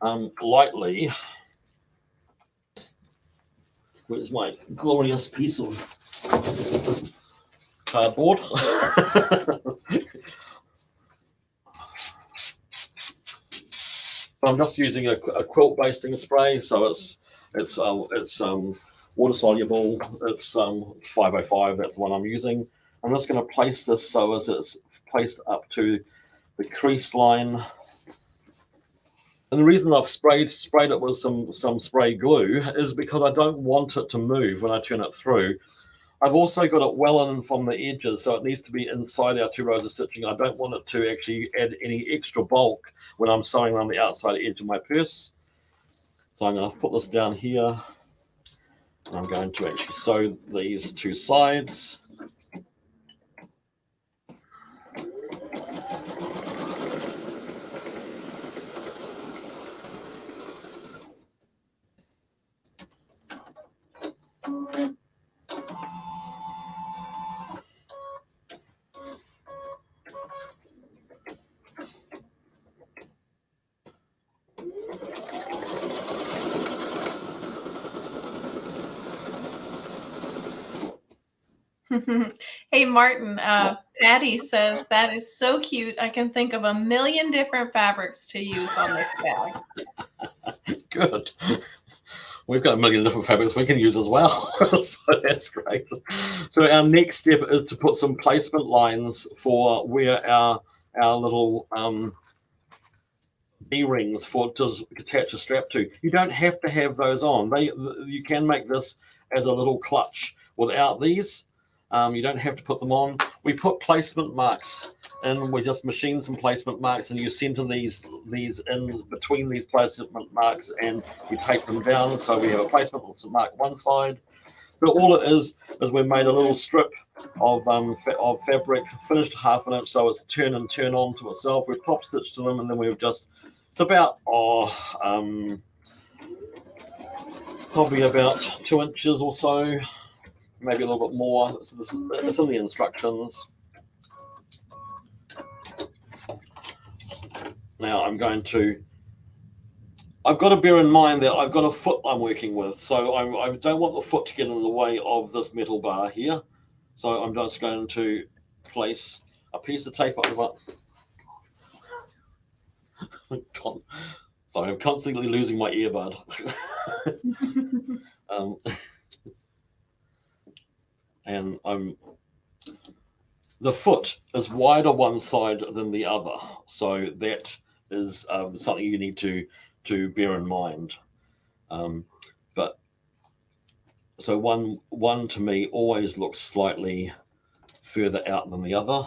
lightly, where's my glorious piece of cardboard? I'm just using a quilt basting spray, so it's water soluble. It's 505. That's the one I'm using. I'm just going to place this so as it's placed up to the crease line. And the reason I've sprayed it with some spray glue is because I don't want it to move when I turn it through. I've also got it well in from the edges, so it needs to be inside our 2 rows of stitching. I don't want it to actually add any extra bulk when I'm sewing around the outside edge of my purse. So I'm going to put this down here, and I'm going to actually sew these 2 sides. Hey, Martin, Patty says, that is so cute. I can think of a million different fabrics to use on this bag. Good. We've got a million different fabrics we can use as well. So that's great. So our next step is to put some placement lines for where our little D-rings to attach a strap to. You don't have to have those on. You can make this as a little clutch without these. You don't have to put them on. We put placement marks and we just machine some placement marks, and you center these in between these placement marks, and you take them down so we have a placement mark one side. But all it is we made a little strip of fabric, finished 1/2 inch, so it's turn and turn on to itself. We've top stitched to them, and then we've just, it's about probably about 2 inches or so, maybe a little bit more. So it's in the instructions. Now I've got to bear in mind that I've got a foot I'm working with, so I don't want the foot to get in the way of this metal bar here. So I'm just going to place a piece of tape over. Sorry, I'm constantly losing my earbud. And the foot is wider one side than the other, so that is something you need to bear in mind. But so one to me always looks slightly further out than the other.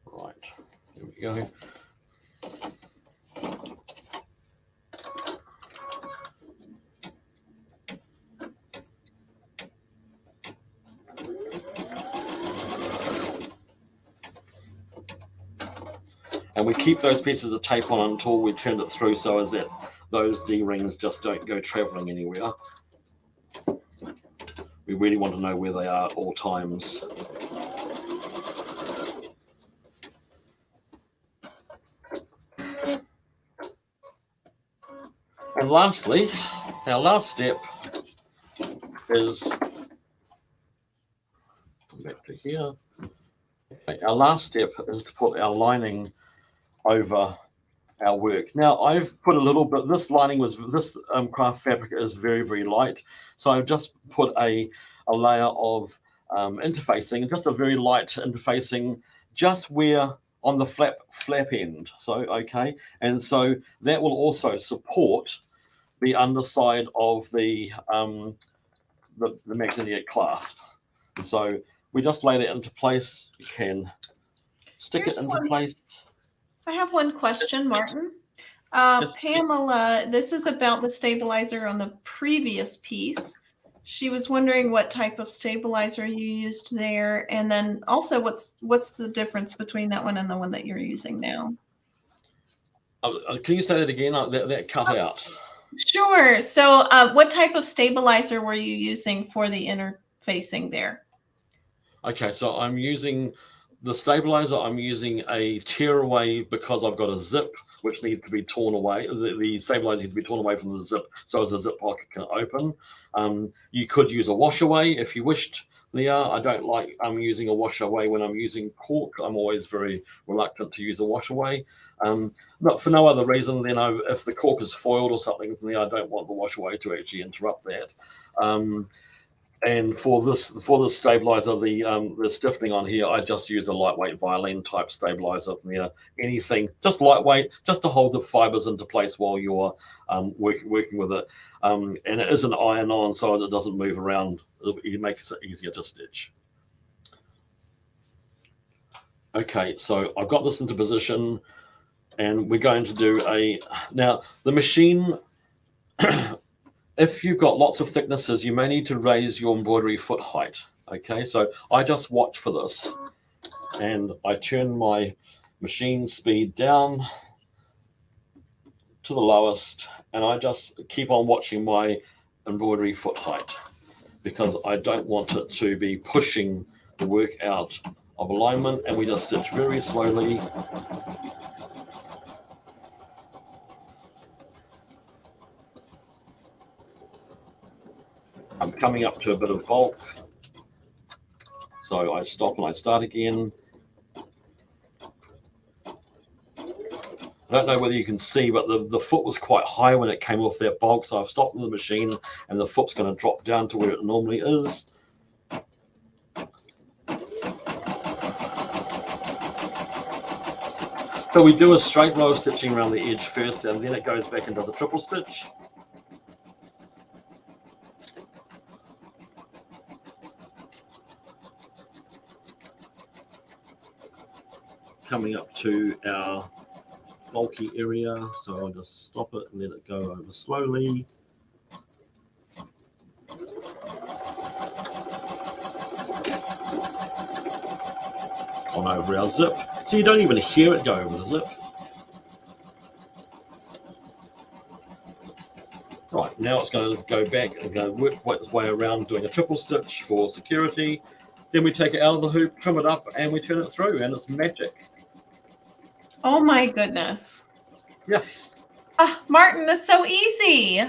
Right, here we go. And we keep those pieces of tape on until we turn it through, so as that those D-rings just don't go traveling anywhere. We really want to know where they are at all times. And lastly, our last step is, come back to here. Okay, our last step is to put our lining over our work. Now I've put a little bit, this craft fabric is very, very light. So I've just put a layer of interfacing, just a very light interfacing, just where on the flap end. So okay, and so that will also support the underside of the magnetic clasp. So we just lay that into place. You can stick it into place. I have one question, Martin. Yes, Pamela, this is about the stabilizer on the previous piece. She was wondering what type of stabilizer you used there, and then also what's the difference between that one and the one that you're using now? Can you say that again? That cut out. Sure. So what type of stabilizer were you using for the interfacing there? Okay, so I'm using the stabilizer. I'm using a tearaway because I've got a zip which needs to be torn away. The stabilizer needs to be torn away from the zip so as the zip pocket can open. You could use a washaway if you wished, Leah. I don't like using a washaway when I'm using cork. I'm always very reluctant to use a washaway. But for no other reason than if the cork is foiled or something, then I don't want the washaway to actually interrupt that. And for the stabilizer, the stiffening on here, I just use a lightweight violin type stabilizer from there. Anything, just lightweight, just to hold the fibers into place while you're working with it. And it isn't iron-on, so it doesn't move around. It makes it easier to stitch. Okay, so I've got this into position, and we're going to do now the machine. If you've got lots of thicknesses, you may need to raise your embroidery foot height. Okay, so I just watch for this, and I turn my machine speed down to the lowest, and I just keep on watching my embroidery foot height because I don't want it to be pushing the work out of alignment, and we just stitch very slowly. I'm coming up to a bit of bulk, so I stop and I start again. I don't know whether you can see, but the foot was quite high when it came off that bulk, so I've stopped the machine and the foot's going to drop down to where it normally is. So we do a straight row of stitching around the edge first, and then it goes back into the triple stitch. Coming up to our bulky area, so I'll just stop it and let it go over slowly. On over our zip, so you don't even hear it go over the zip. Right, now it's going to go back and go work its way around doing a triple stitch for security. Then we take it out of the hoop, trim it up, and we turn it through, and it's magic. Oh my goodness. Yes. Martin, that's so easy.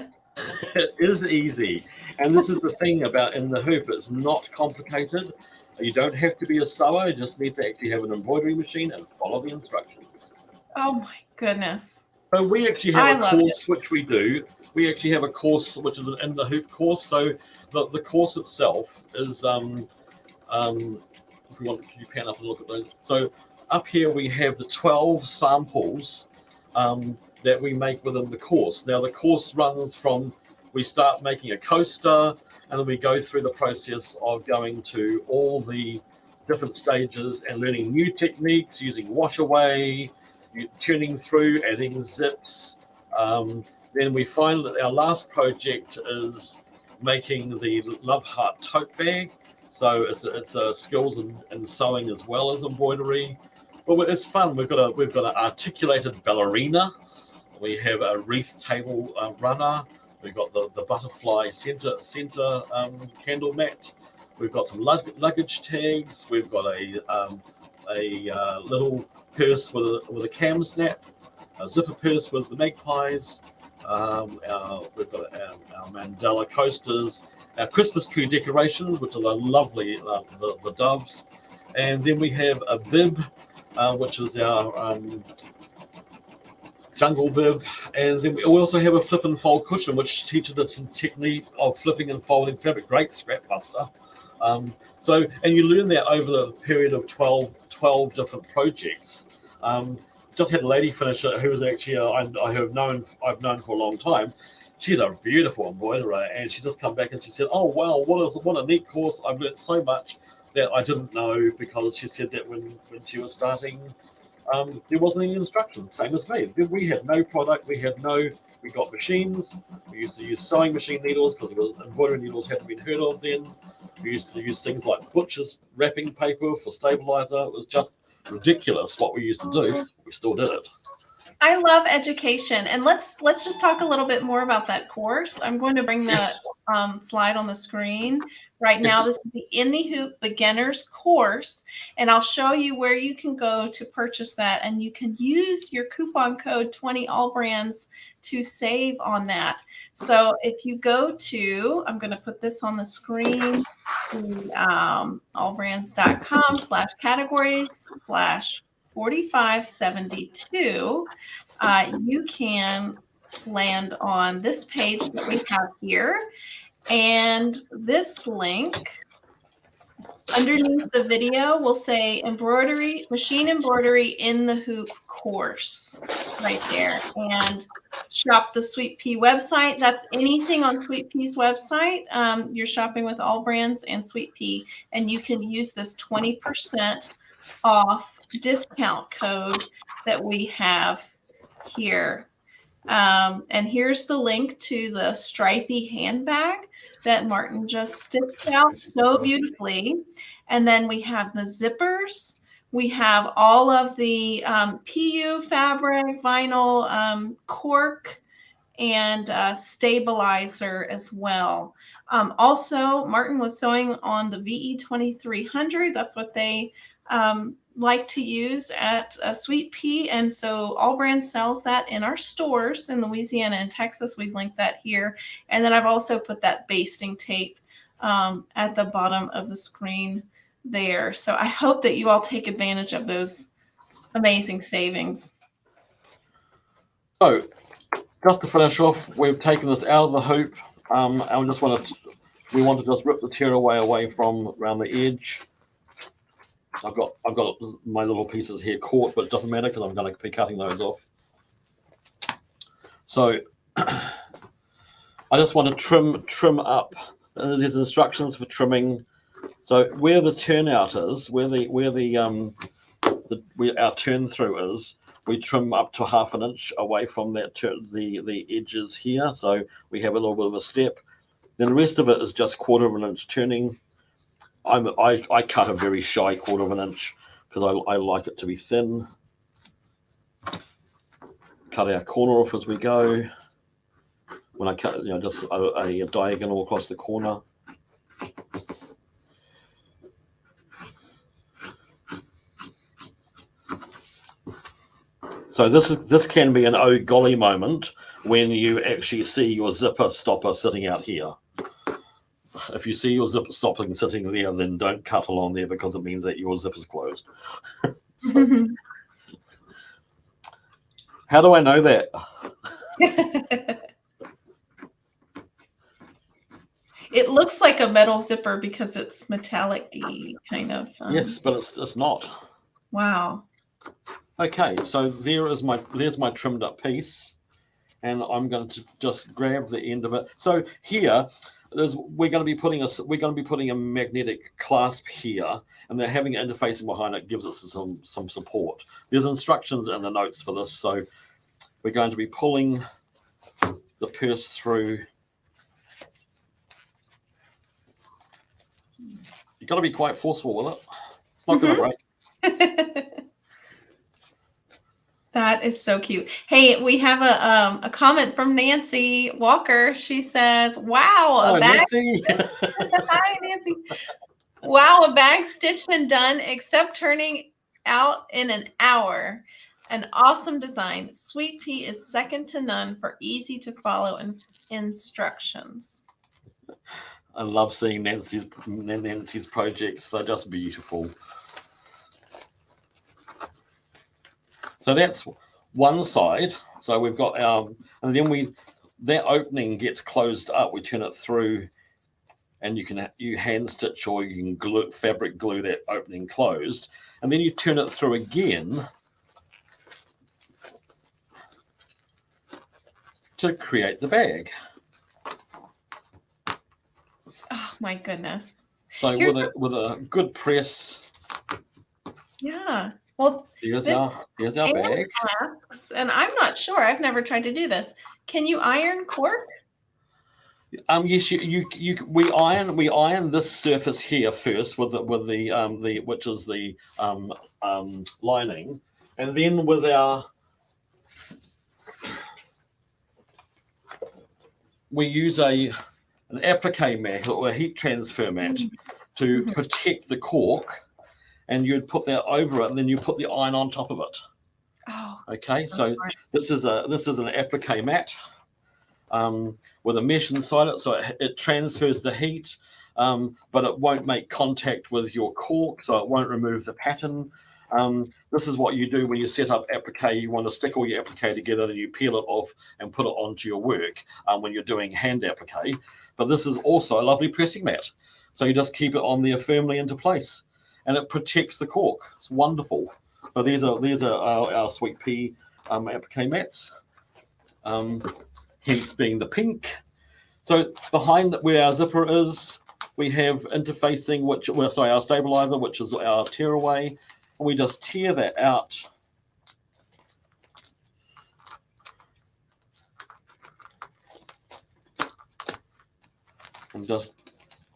It is easy. And this is the thing about in the hoop, it's not complicated. You don't have to be a sewer, you just need to actually have an embroidery machine and follow the instructions. Oh my goodness. So we actually have a course which we do. We actually have a course which is an in the hoop course. So the course itself is, if we want to, can you pan up and look at those? So up here we have the 12 samples that we make within the course. Now the course runs from, we start making a coaster, and then we go through the process of going to all the different stages and learning new techniques, using washaway, tuning through, adding zips. Then we find that our last project is making the Love Heart tote bag. So it's a skills in sewing as well as embroidery. But it's fun. We've got an articulated ballerina. We have a wreath table runner. We've got the butterfly center candle mat. We've got some luggage tags. We've got a little purse with a cam snap, a zipper purse with the magpies. We've got our mandala coasters, our Christmas tree decorations, which are the lovely the doves, and then we have a bib, which is our jungle bib, and then we also have a flip and fold cushion, which teaches the technique of flipping and folding fabric. Great scrap buster. So, and you learn that over the period of 12 different projects. Just had a lady finish it who was actually I've known for a long time. She's a beautiful embroiderer, and she just come back and she said, "Oh wow, what a neat course! I've learned so much that I didn't know," because she said that when she was starting, there wasn't any instruction. Same as me. We had no product. We got machines. We used to use sewing machine needles because embroidery needles hadn't been heard of then. We used to use things like butcher's wrapping paper for stabilizer. It was just ridiculous what we used to do. We still did it. I love education, and let's just talk a little bit more about that course. I'm going to bring that slide on the screen right now. This is the In the Hoop Beginners course, and I'll show you where you can go to purchase that, and you can use your coupon code 20 AllBrands to save on that. So if you go to, I'm going to put this on the screen, allbrands.com/categories/4572, you can land on this page that we have here, and this link underneath the video will say machine embroidery in the hoop course right there, and shop the Sweet Pea website. That's anything on Sweet Pea's website. You're shopping with AllBrands and Sweet Pea, and you can use this 20% off discount code that we have here. And here's the link to the Stripey handbag that Martin just stitched out so beautifully. And then we have the zippers. We have all of the PU fabric, vinyl, cork, and stabilizer as well. Also, Martin was sewing on the VE 2300. That's what they like to use at Sweet Pea, and so AllBrands sells that in our stores in Louisiana and Texas. We've linked that here, and then I've also put that basting tape at the bottom of the screen there. So I hope that you all take advantage of those amazing savings. So just to finish off, we've taken this out of the hoop. And we want to just rip the tearaway from around the edge. I've got my little pieces here caught, but it doesn't matter because I'm going to be cutting those off. So I just want to trim up. There's instructions for trimming. So where the turnout is, where our turn through is, we trim up to 1/2 inch away from that the edges here. So we have a little bit of a step. Then the rest of it is just 1/4 inch turning. I cut a very shy 1/4 inch because I like it to be thin. Cut our corner off as we go. When I cut, just a diagonal across the corner. So this can be an oh golly moment when you actually see your zipper stopper sitting out here. If you see your zipper stopping sitting there, then don't cut along there because it means that your zipper's closed. So, how do I know that? It looks like a metal zipper because it's metallic-y kind of. Yes, but it's not. Wow. Okay, so there's my trimmed up piece, and I'm going to just grab the end of it. So here, we're going to be putting a magnetic clasp here, and then having an interfacing behind it gives us some support. There's instructions in the notes for this, so we're going to be pulling the purse through. You've got to be quite forceful with it. It's not going to break. That is so cute. Hey, we have a comment from Nancy Walker. She says, "Wow, a bag." Nancy. Hi, Nancy. Wow, a bag stitched and done, except turning out in an hour. An awesome design. Sweet Pea is second to none for easy to follow instructions. I love seeing Nancy's projects. They're just beautiful. So that's one side. So we've got our, and then that opening gets closed up. We turn it through, and you hand stitch, or you can fabric glue that opening closed, and then you turn it through again to create the bag. Oh my goodness. So Here's with a good press, yeah. Well, here's this our bag. asks, and I'm not sure. I've never tried to do this. Can you iron cork? Yes, we iron this surface here first with the which is the lining, and then with we use an applique mat or a heat transfer mat to protect the cork, and you'd put that over it, and then you put the iron on top of it. Oh, okay. So this is an applique mat with a mesh inside it, so it transfers the heat, but it won't make contact with your cork, so it won't remove the pattern. This is what you do when you set up applique. You want to stick all your applique together, then you peel it off and put it onto your work when you're doing hand applique. But this is also a lovely pressing mat, so you just keep it on there firmly into place, and it protects the cork. It's wonderful. So these are our Sweet Pea applique mats. Hence being the pink. So behind where our zipper is, we have interfacing, our stabilizer, which is our tearaway, and we just tear that out. And just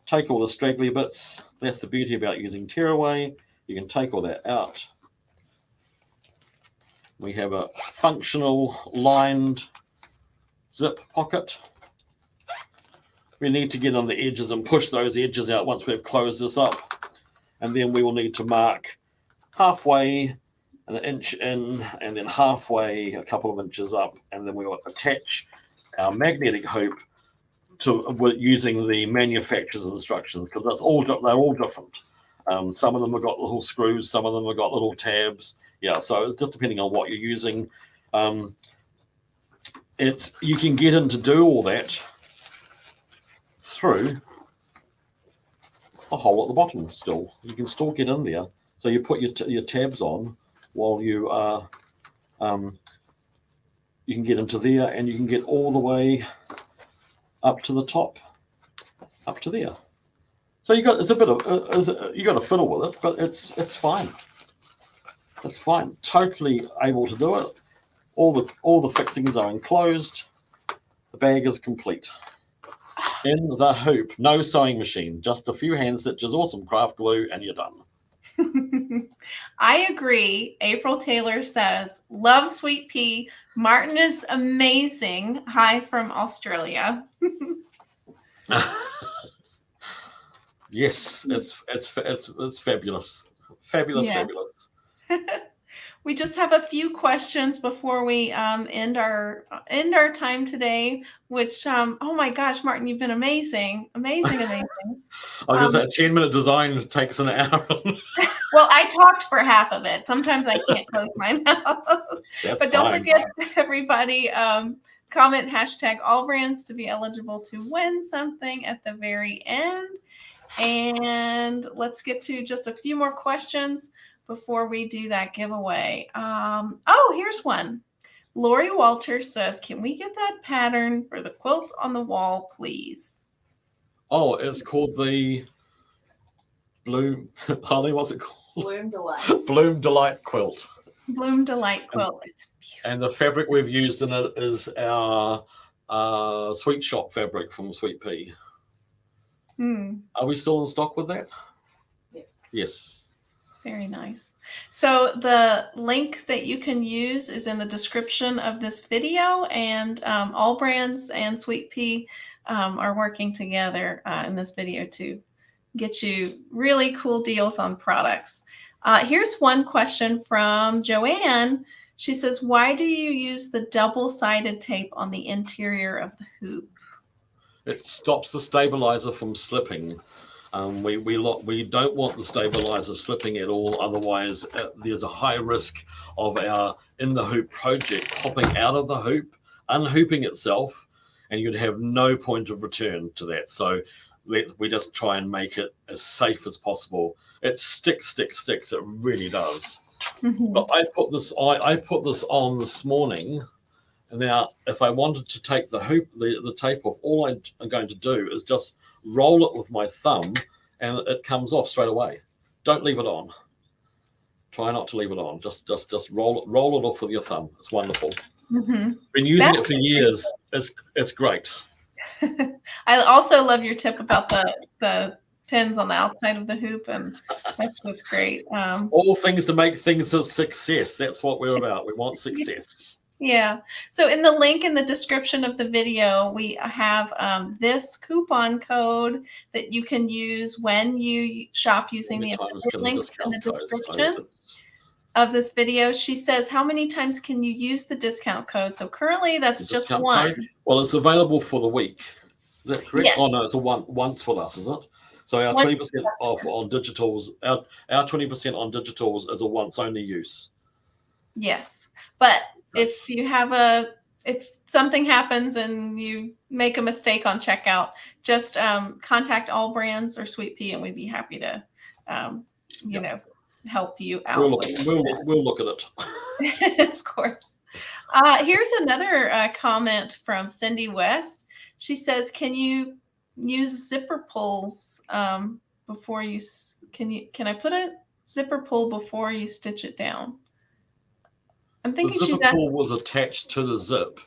take all the straggly bits. That's the beauty about using tearaway. You can take all that out. We have a functional lined zip pocket. We need to get on the edges and push those edges out once we've closed this up, and then we will need to mark halfway, an inch in, and then halfway a couple of inches up, and then we will attach our magnetic hoop using the manufacturer's instructions, because they're all different. Some of them have got little screws, some of them have got little tabs. Yeah, so it's just depending on what you're using. You can get in to do all that through a hole at the bottom. Still, you can still get in there. So you put your tabs on while you are. You can get into there, and you can get all the way up to the top, up to there. So you got a fiddle with it, but it's fine. It's fine. Totally able to do it. All the fixings are enclosed. The bag is complete. In the hoop, no sewing machine, just a few hand stitches or some craft glue, and you're done. I agree. April Taylor says, love Sweet Pea. Martin is amazing. Hi from Australia. Yes, it's fabulous. Fabulous. We just have a few questions before we end our time today, which oh my gosh, Martin, you've been amazing. I was going to say 10-minute design takes an hour. Well, I talked for half of it. Sometimes I can't close my mouth. But don't forget, everybody, comment hashtag AllBrands to be eligible to win something at the very end. And let's get to just a few more questions before we do that giveaway. Oh, here's one. Lori Walter says, can we get that pattern for the quilt on the wall, please? Oh, it's called the Bloom. Holly, what's it called? Bloom Delight. Bloom Delight quilt. Bloom Delight quilt. It's beautiful. And the fabric we've used in it is our Sweet Shop fabric from Sweet Pea. Are we still in stock with that? Yes. Yes. Very nice. So the link that you can use is in the description of this video, and AllBrands and Sweet Pea are working together in this video to get you really cool deals on products. Here's one question from Joanne. She says, why do you use the double-sided tape on the interior of the hoop? It stops the stabilizer from slipping. We don't want the stabilizer slipping at all. Otherwise, there's a high risk of our in the hoop project popping out of the hoop, unhooping itself, and you'd have no point of return to that. So we just try and make it as safe as possible. It sticks. It really does. But I put this on this morning, and now if I wanted to take the hoop, the tape off, all I'm going to do is just roll it with my thumb, and it comes off straight away. Don't leave it on. Try not to leave it on. Just roll it off with your thumb. It's wonderful. Been using it for years. It's great. I also love your tip about the pins on the outside of the hoop, and that's just great. All things to make things a success. That's what we're about. We want success. Yeah. So in the link in the description of the video, we have this coupon code that you can use when you shop using the link in the description of this video. She says, how many times can you use the discount code? So currently that's just one. Code? Well, it's available for the week. Is that correct? Yes. Oh no, it's a once for us, is it? So our 20% off on digitals, our 20% on digitals is a once only use. Yes. But if you have if something happens and you make a mistake on checkout, just contact AllBrands or Sweet Pea, and we'd be happy to, you know, help you out. We'll look at it. Of course. Here's another comment from Cindy West. She says, "Can you use zipper pulls before you? Can I put a zipper pull before you stitch it down?" I'm thinking the zipper pull was attached to the zip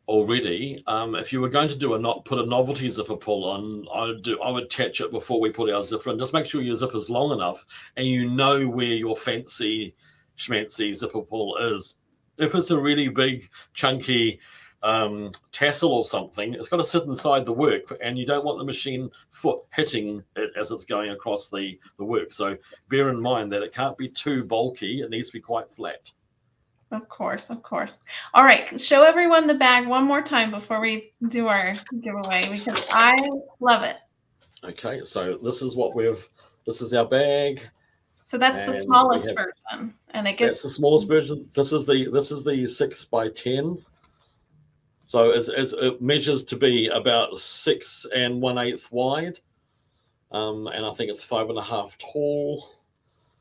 already. If you were going to put a novelty zipper pull on, I would attach it before we put our zipper in. Just make sure your zipper is long enough and you know where your fancy schmancy zipper pull is. If it's a really big, chunky tassel or something, it's got to sit inside the work, and you don't want the machine foot hitting it as it's going across the work. So bear in mind that it can't be too bulky. It needs to be quite flat. Of course. All right, show everyone the bag one more time before we do our giveaway, because I love it. Okay, so this is our bag. So that's the smallest version, and it gets. That's the smallest version. This is the 6 by 10. So it measures to be about 6 1/8 wide, and I think it's 5.5 tall.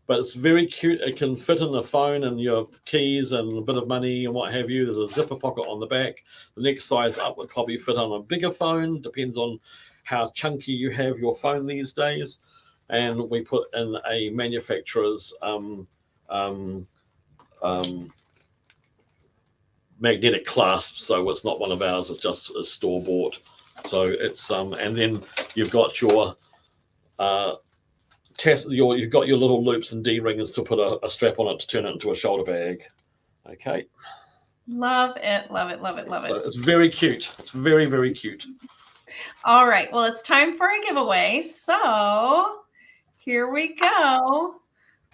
But it's very cute. It can fit in the phone and your keys and a bit of money and what have you. There's a zipper pocket on the back. The next size up would probably fit on a bigger phone. Depends on how chunky you have your phone these days. And we put in a manufacturer's magnetic clasp, so it's not one of ours. It's just a store bought. So it's and then you've got your you've got your little loops and D-rings to put a strap on it to turn it into a shoulder bag. Okay. Love it. So it's very cute. It's very, very cute. All right. Well, it's time for a giveaway. So here we go.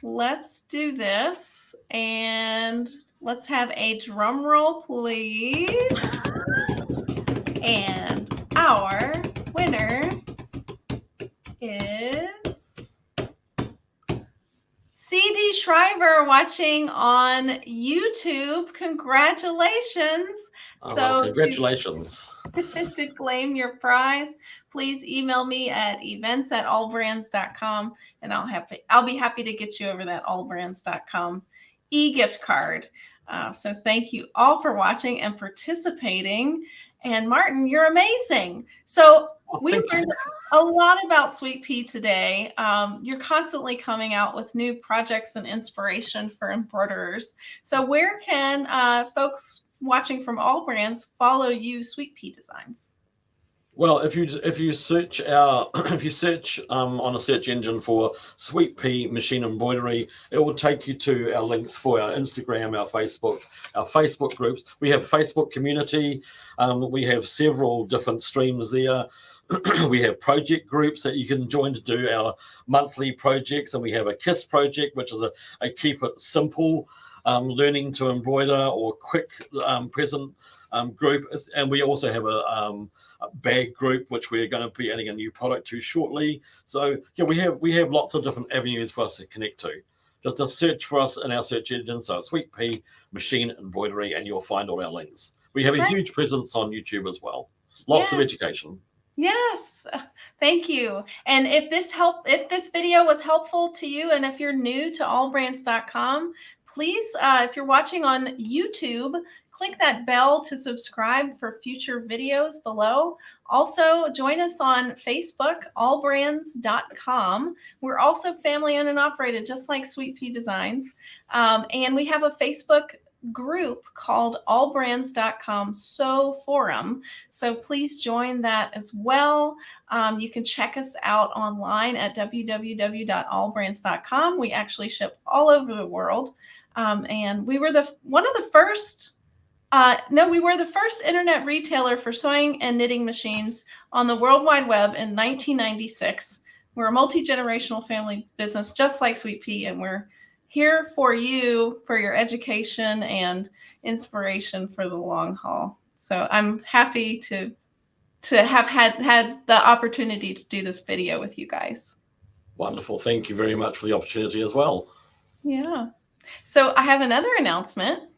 Let's do this. And let's have a drum roll, please. And our winner is CD Shriver, watching on YouTube. Congratulations. Congratulations. To claim your prize, please email me at events@allbrands.com, and I'll be happy to get you over that allbrands.com e-gift card. So thank you all for watching and participating. And Martin, you're amazing. So we learned a lot about Sweet Pea today. You're constantly coming out with new projects and inspiration for embroiderers. So where can folks watching from AllBrands follow you, Sweet Pea Designs? Well, if you search on a search engine for Sweet Pea Machine Embroidery, it will take you to our links for our Instagram, our Facebook groups. We have Facebook community. We have several different streams there. We have project groups that you can join to do our monthly projects, and we have a KISS project, which is a keep it simple learning to embroider or quick present group. And we also have a bag group, which we're going to be adding a new product to shortly. So yeah, we have lots of different avenues for us to connect to. Just search for us in our search engine. So Sweet Pea Machine Embroidery, and you'll find all our links. We have a huge presence on YouTube as well. Lots of education. Yes, thank you. And if this video was helpful to you, and if you're new to allbrands.com, please, if you're watching on YouTube, click that bell to subscribe for future videos below. Also, join us on Facebook, allbrands.com. We're also family owned and operated, just like Sweet Pea Designs. And we have a Facebook group called allbrands.com forum. So please join that as well. You can check us out online at www.allbrands.com. We actually ship all over the world. And we were we were the first internet retailer for sewing and knitting machines on the World Wide Web in 1996. We're a multi-generational family business, just like Sweet Pea, and we're here for you, for your education and inspiration for the long haul. So I'm happy to have had the opportunity to do this video with you guys. Wonderful. Thank you very much for the opportunity as well. Yeah. So I have another announcement.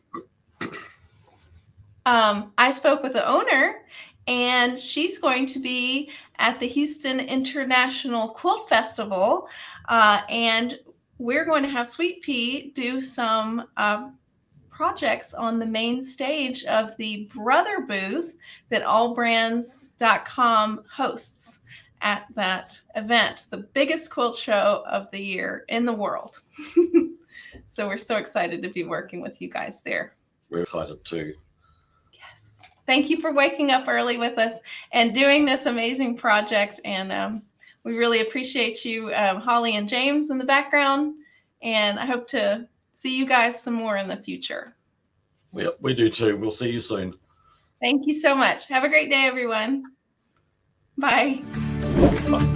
I spoke with the owner, and she's going to be at the Houston International Quilt Festival, and we're going to have Sweet Pea do some projects on the main stage of the Brother booth that AllBrands.com hosts at that event, the biggest quilt show of the year in the world. So we're so excited to be working with you guys there. We're excited too. Yes. Thank you for waking up early with us and doing this amazing project. And we really appreciate you, Holly and James in the background. And I hope to see you guys some more in the future. We do too. We'll see you soon. Thank you so much. Have a great day, everyone. Bye. Bye.